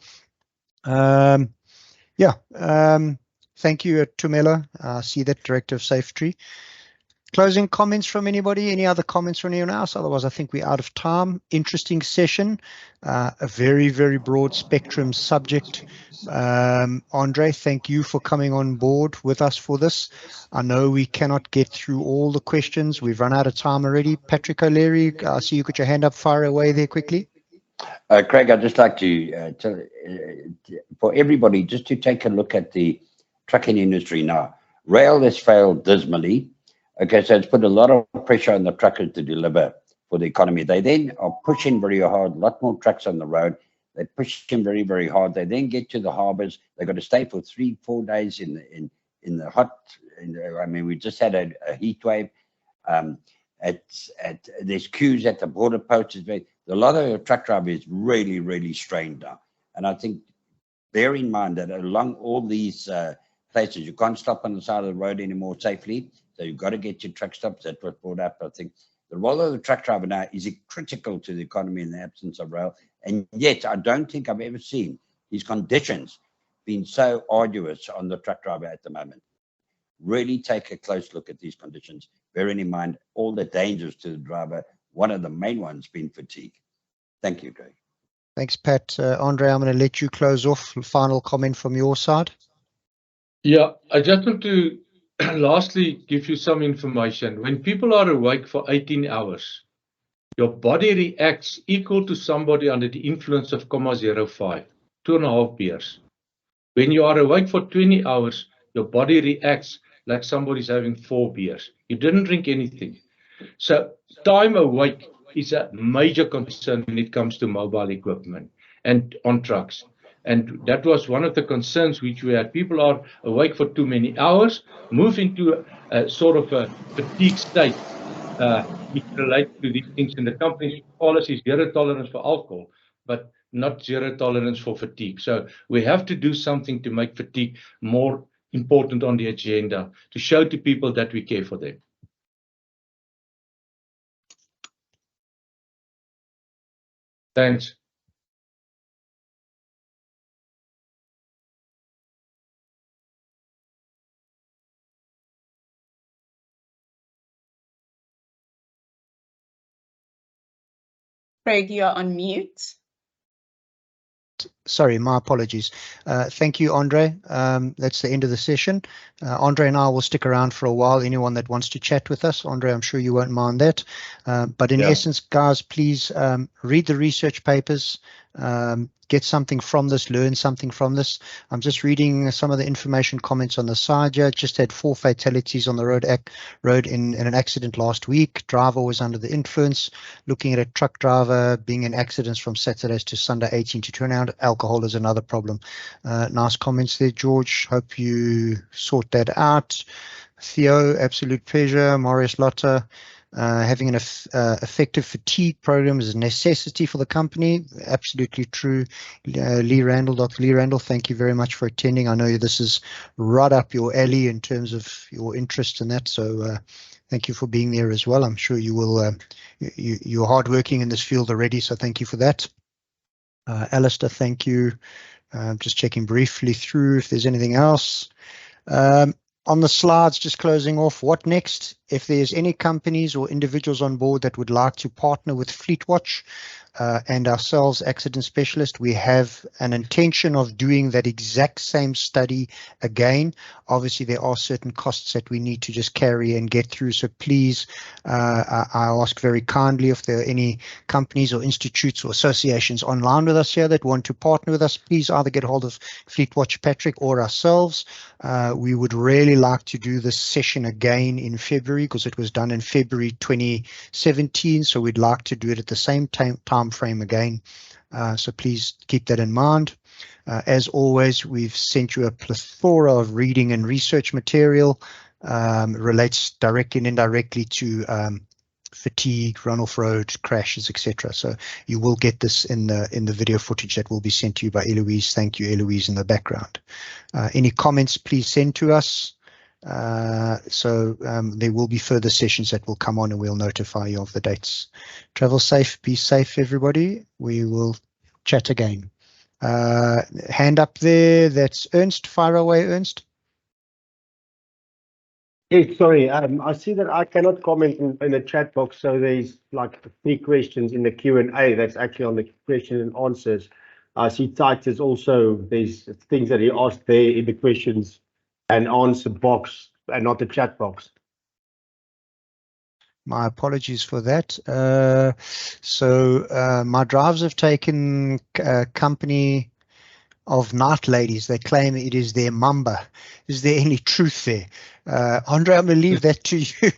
Thank you, Tumela. I see that, Director of SafeTree. Closing comments from anybody? Any other comments from anyone else? Otherwise, I think we're out of time. Interesting session, a very, very broad spectrum subject. Andre, thank you for coming on board with us for this. I know we cannot get through all the questions. We've run out of time already. Patrick O'Leary, I see you got your hand up, fire away there quickly. Craig, I'd just like to tell for everybody just to take a look at the trucking industry now. Rail has failed dismally. Okay, so it's put a lot of pressure on the truckers to deliver for the economy. They then are pushing very hard, a lot more trucks on the road. They push them very, very hard. They then get to the harbors. They've got to stay for 3-4 days in the hot. I mean, we just had a heat wave, and there's queues at the border posts. A lot of your truck drivers is really, really strained now. And I think, bear in mind that along all these places, you can't stop on the side of the road anymore safely. So you've got to get your truck stops. That was brought up. I think the role of the truck driver now is critical to the economy in the absence of rail. And yet, I don't think I've ever seen these conditions being so arduous on the truck driver at the moment. Really take a close look at these conditions, bearing in mind all the dangers to the driver, one of the main ones being fatigue. Thank you, Greg. Thanks, Pat. Andre, I'm going to let you close off. Final comment from your side. Yeah, I just want to lastly give you some information. When people are awake for 18 hours, your body reacts equal to somebody under the influence of 0.05, 2.5 beers. When you are awake for 20 hours, your body reacts like somebody's having 4 beers. You didn't drink anything. So time awake is a major concern when it comes to mobile equipment and on trucks. And that was one of the concerns which we had. People are awake for too many hours, move into a sort of a fatigue state, which relates to these things. In the company's policy is 0 tolerance for alcohol, but not 0 tolerance for fatigue. So we have to do something to make fatigue more important on the agenda, to show to people that we care for them. Thanks. Craig, you're on mute. Sorry, my apologies. Thank you, Andre. That's the end of the session. Andre and I will stick around for a while. Anyone that wants to chat with us, Andre, I'm sure you won't mind that. But in essence, guys, please read the research papers, get something from this, learn something from this. I'm just reading some of the information comments on the side here. Just had 4 fatalities on the road in an accident last week. Driver was under the influence. Looking at a truck driver being in accidents from Saturdays to Sunday, 18 to 20 hours. Alcohol is another problem. Nice comments there, George. Hope you sort that out. Theo, absolute pleasure. Marius Lotta. Having an effective fatigue program is a necessity for the company. Absolutely true. Lee Randall, Dr. Lee Randall, thank you very much for attending. I know this is right up your alley in terms of your interest in that. So thank you for being there as well. I'm sure you will. You're hardworking in this field already, so thank you for that. Alistair, thank you. Just checking briefly through if there's anything else. On the slides, just closing off, what next? If there's any companies or individuals on board that would like to partner with FleetWatch and ourselves, Accident Specialist, we have an intention of doing that exact same study again. Obviously, there are certain costs that we need to just carry and get through. So please, I ask very kindly if there are any companies or institutes or associations online with us here that want to partner with us, please either get hold of FleetWatch Patrick or ourselves. We would really like to do this session again in February because it was done in February 2017. So we'd like to do it at the same time frame again. So please keep that in mind. As always, we've sent you a plethora of reading and research material, relates directly and indirectly to fatigue, run-off road, crashes, etc. So you will get this in the video footage that will be sent to you by Eloise. Thank you, Eloise, in the background. Any comments, please send to us. There will be further sessions that will come on and we'll notify you of the dates. Travel safe, be safe, everybody. We will chat again. Hand up there, that's Ernst. Fire away, Ernst. Hey, sorry, I see that I cannot comment in the chat box, so there's like 3 questions in the Q&A that's actually on the question and answers. I see Titus also, there's things that he asked there in the questions and answer box and not the chat box. My apologies for that. My drivers have taken company of night ladies. They claim it is their mamba. Is there any truth there? Andre, I'm going to leave that to you.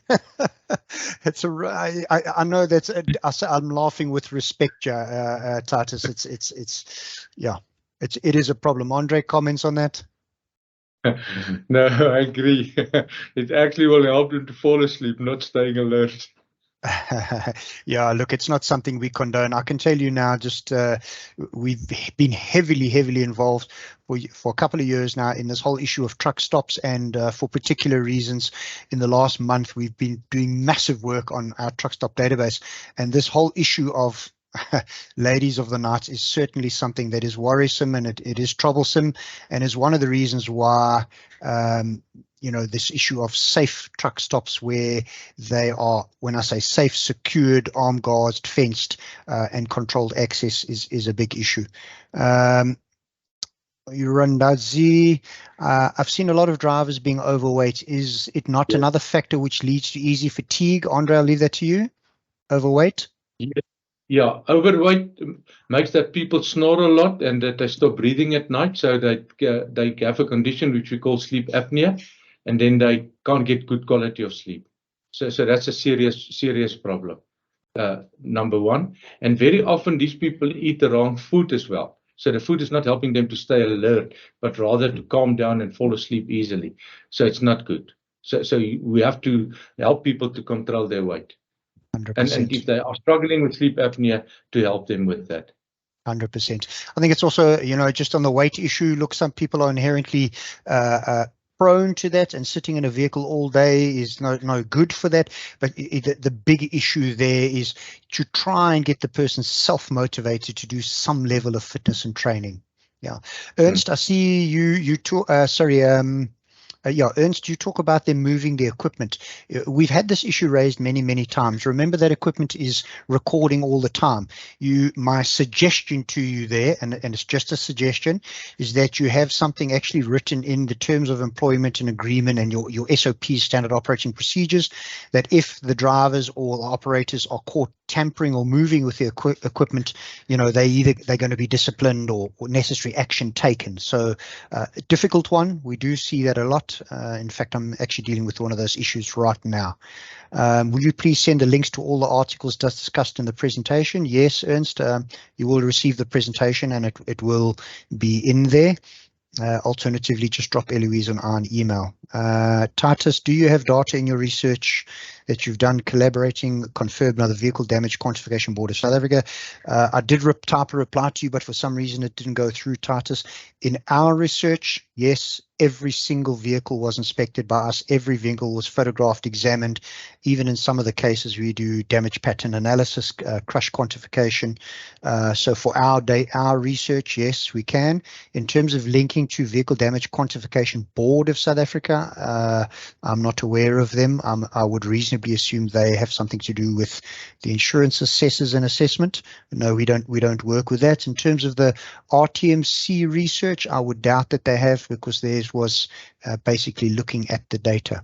I know that's I'm laughing with respect, Titus. It is a problem. Andre, comments on that? No, I agree. It actually will help them to fall asleep, not staying alert. Yeah, look, it's not something we condone. I can tell you now, just we've been heavily involved for a couple of years now in this whole issue of truck stops, and for particular reasons in the last month, we've been doing massive work on our truck stop database, and this whole issue of ladies of the night is certainly something that is worrisome, and it is troublesome, and is one of the reasons why you know, this issue of safe truck stops where they are, when I say safe, secured, armed guards, fenced, and controlled access is a big issue. Urandazi, I've seen a lot of drivers being overweight. Is it not another factor which leads to easy fatigue? Andre, I'll leave that to you. Overweight? Yeah, overweight makes that people snore a lot and that they stop breathing at night. So they have a condition which we call sleep apnea, and then they can't get good quality of sleep. So that's a serious problem, number one. And very often these people eat the wrong food as well. So the food is not helping them to stay alert, but rather to calm down and fall asleep easily. So it's not good. So we have to help people to control their weight. 100%. And if they are struggling with sleep apnea, to help them with that. 100%. I think it's also, you know, just on the weight issue, look, some people are inherently prone to that, and sitting in a vehicle all day is no good for that. But the big issue there is to try and get the person self-motivated to do some level of fitness and training. Yeah. Ernst, I see you talk, yeah, Ernst, you talk about them moving the equipment. We've had this issue raised many times. Remember that equipment is recording all the time. My suggestion to you there, and it's just a suggestion, is that you have something actually written in the terms of employment and agreement and your SOP, standard operating procedures, that if the drivers or the operators are caught tampering or moving with the equipment, you know, they're going to be disciplined or necessary action taken. So difficult one. We do see that a lot. In fact, I'm actually dealing with one of those issues right now. Will you please send the links to all the articles discussed in the presentation? Yes, Ernst, you will receive the presentation and it will be in there. Alternatively, just drop Eloise an email. Titus, do you have data in your research that you've done collaborating, confirmed by the Vehicle Damage Quantification Board of South Africa? I did type a reply to you, but for some reason it didn't go through, Titus. In our research, yes, every single vehicle was inspected by us. Every vehicle was photographed, examined. Even in some of the cases, we do damage pattern analysis, crush quantification. So for our research, yes, we can. In terms of linking to Vehicle Damage Quantification Board of South Africa, I'm not aware of them. I would reasonably assume they have something to do with the insurance assessors and assessment. No, we don't work with that. In terms of the RTMC research, I would doubt that they have, because theirs was basically looking at the data.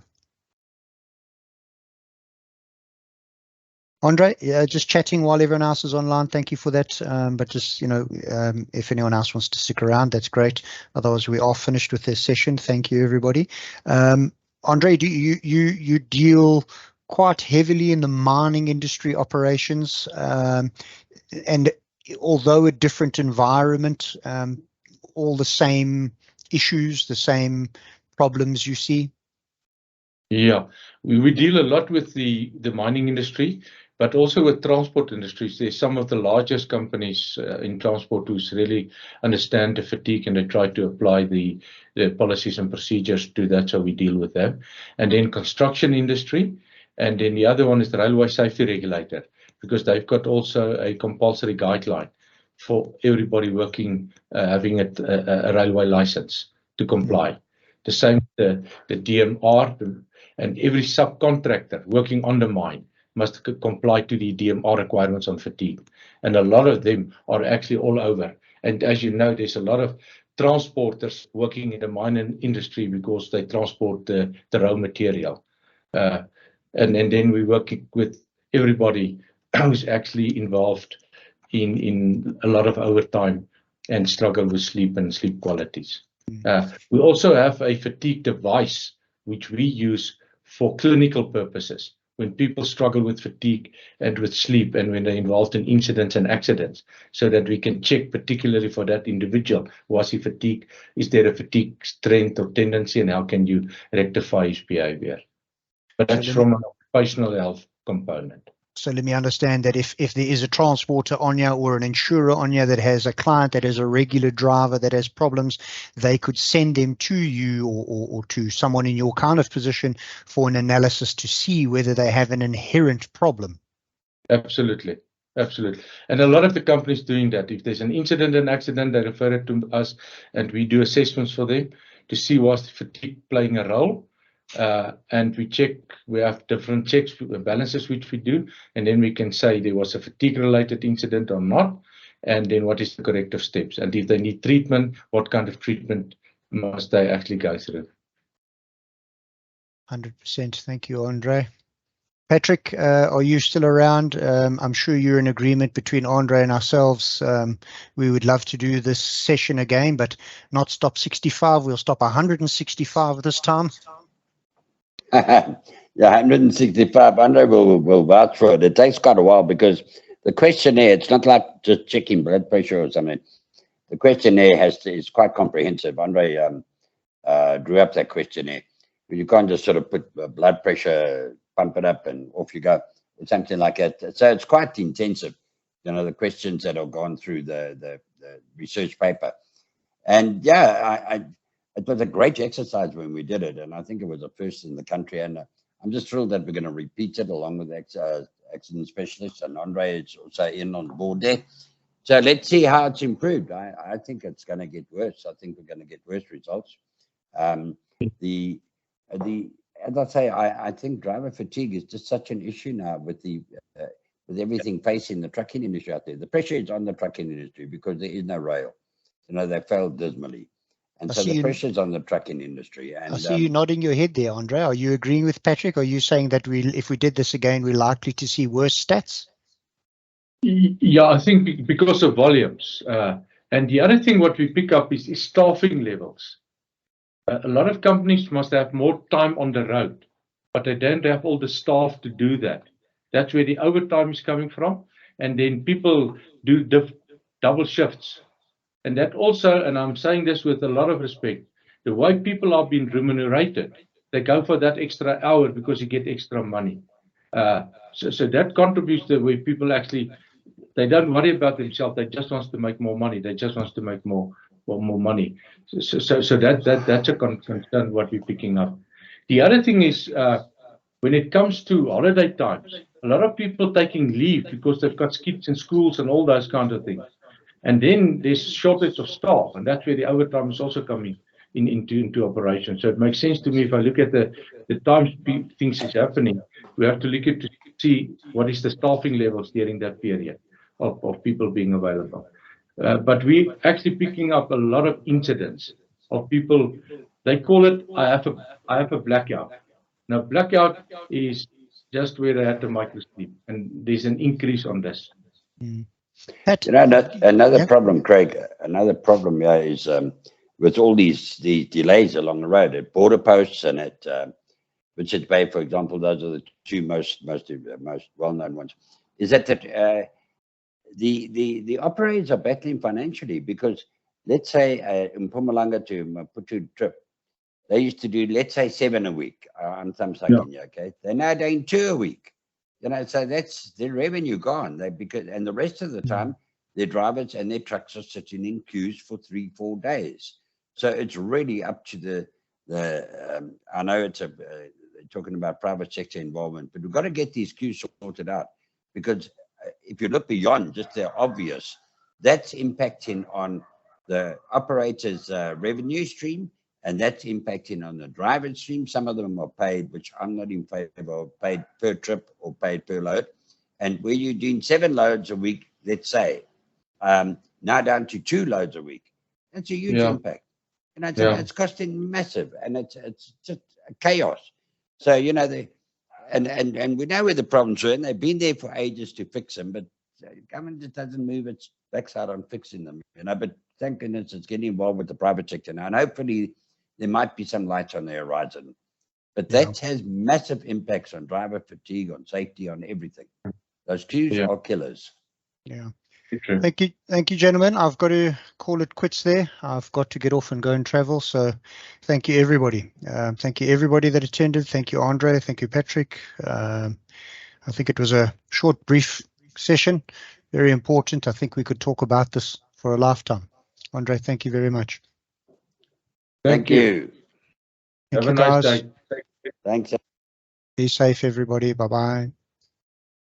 Andre, just chatting while everyone else is online. Thank you for that. But just, you know, if anyone else wants to stick around, that's great. Otherwise, we are finished with this session. Thank you, everybody. Andre, do you deal quite heavily in the mining industry operations, and although a different environment, all the same issues, the same problems you see? Yeah, we deal a lot with the mining industry, but also with transport industries. There's some of the largest companies in transport who really understand the fatigue, and they try to apply the policies and procedures to that, so we deal with them. And then construction industry, and then the other one is the railway safety regulator, because they've got also a compulsory guideline for everybody working, having a railway license to comply. The same, the DMR, and every subcontractor working on the mine must comply to the DMR requirements on fatigue. And a lot of them are actually all over. And as you know, there's a lot of transporters working in the mining industry because they transport the raw material. And then we work with everybody who's actually involved in a lot of overtime and struggle with sleep and sleep qualities. We also have a fatigue device which we use for clinical purposes when people struggle with fatigue and with sleep, and when they're involved in incidents and accidents, so that we can check particularly for that individual. Was he fatigued? Is there a fatigue strength or tendency, and how can you rectify his behavior? But that's from an occupational health component. So let me understand that if there is a transporter on you or an insurer on you that has a client that is a regular driver that has problems, they could send them to you or to someone in your kind of position for an analysis to see whether they have an inherent problem. Absolutely. Absolutely. And a lot of the companies doing that. If there's an incident, an accident, they refer it to us and we do assessments for them to see was fatigue playing a role. And we check, we have different checks, balances which we do, and then we can say there was a fatigue related incident or not, and then what is the corrective steps. And if they need treatment, what kind of treatment must they actually go through? 100%. Thank you, Andre. Patrick, are you still around? I'm sure you're in agreement between Andre and ourselves. We would love to do this session again, but not stop 65. We'll stop 165 this time. Yeah, 165. Andre will vouch for it. It takes quite a while because the questionnaire, it's not like just checking blood pressure or something. The questionnaire is quite comprehensive. Andre drew up that questionnaire. You can't just sort of put blood pressure, pump it up and off you go, or something like that. So it's quite intensive, you know, the questions that are gone through the research paper. And yeah, it was a great exercise when we did it, and I think it was the first in the country. And I'm just thrilled that we're going to repeat it along with accident specialists, and Andre is also in on board there. So let's see how it's improved. I think it's going to get worse. I think we're going to get worse results. As I say, I think driver fatigue is just such an issue now with with everything facing the trucking industry out there. The pressure is on the trucking industry because there is no rail. You know, they failed dismally. And so the pressure is on the trucking industry. And I see you nodding your head there, Andre. Are you agreeing with Patrick? Are you saying that if we did this again, we're likely to see worse stats? Yeah, I think because of volumes. And the other thing what we pick up is staffing levels. A lot of companies must have more time on the road, but they don't have all the staff to do that. That's where the overtime is coming from. And then people do double shifts. And that also, and I'm saying this with a lot of respect, the way people are being remunerated, they go for that extra hour because you get extra money. So that contributes to where people actually, they don't worry about themselves. They just want to make more money. They just want to make more money. So that's a concern what we're picking up. The other thing is when it comes to holiday times, a lot of people taking leave because they've got kids in schools and all those kinds of things. And then there's shortage of staff, and that's where the overtime is also coming into operation. So it makes sense to me if I look at the times things is happening, we have to look at to see what is the staffing levels during that period of people being available. But we're actually picking up a lot of incidents of people. They call it, I have a blackout. Now, blackout is just where they had to microsleep, and there's an increase on this. Mm. You know, another problem, Craig, another problem here is with all these delays along the road at border posts and at Richards Bay, for example. Those are the two most well-known ones. Is that the operators are battling financially because, let's say, in Mpumalanga to Maputo trip, they used to do, let's say, 7 a week on some Kenya, okay? They're now doing 2 a week. You know, so that's their revenue gone. And the rest of the time, their drivers and their trucks are sitting in queues for 3-4 days. So it's really up to I know it's talking about private sector involvement, but we've got to get these queues sorted out, because if you look beyond just the obvious, that's impacting on the operator's revenue stream, and that's impacting on the driver's stream. Some of them are paid, which I'm not in favor of, paid per trip or paid per load. And where you're doing 7 loads a week, let's say, now down to 2 loads a week, that's a huge impact. You know, it's costing massive, and it's just chaos. So, you know, and we know where the problems were, and they've been there for ages to fix them, but the government just doesn't move its backside on fixing them, you know. But thank goodness it's getting involved with the private sector now, and hopefully there might be some lights on the horizon. But that has massive impacts on driver fatigue, on safety, on everything. Those queues are killers. Yeah. Thank you, gentlemen. I've got to call it quits there. I've got to get off and go and travel. So thank you, everybody. Thank you, everybody that attended. Thank you, Andre. Thank you, Patrick. I think it was a short, brief session, very important. I think we could talk about this for a lifetime. Andre, thank you very much. Thank you. Thank Have you, a nice guys. day. Thanks. Be safe, everybody. Bye-bye.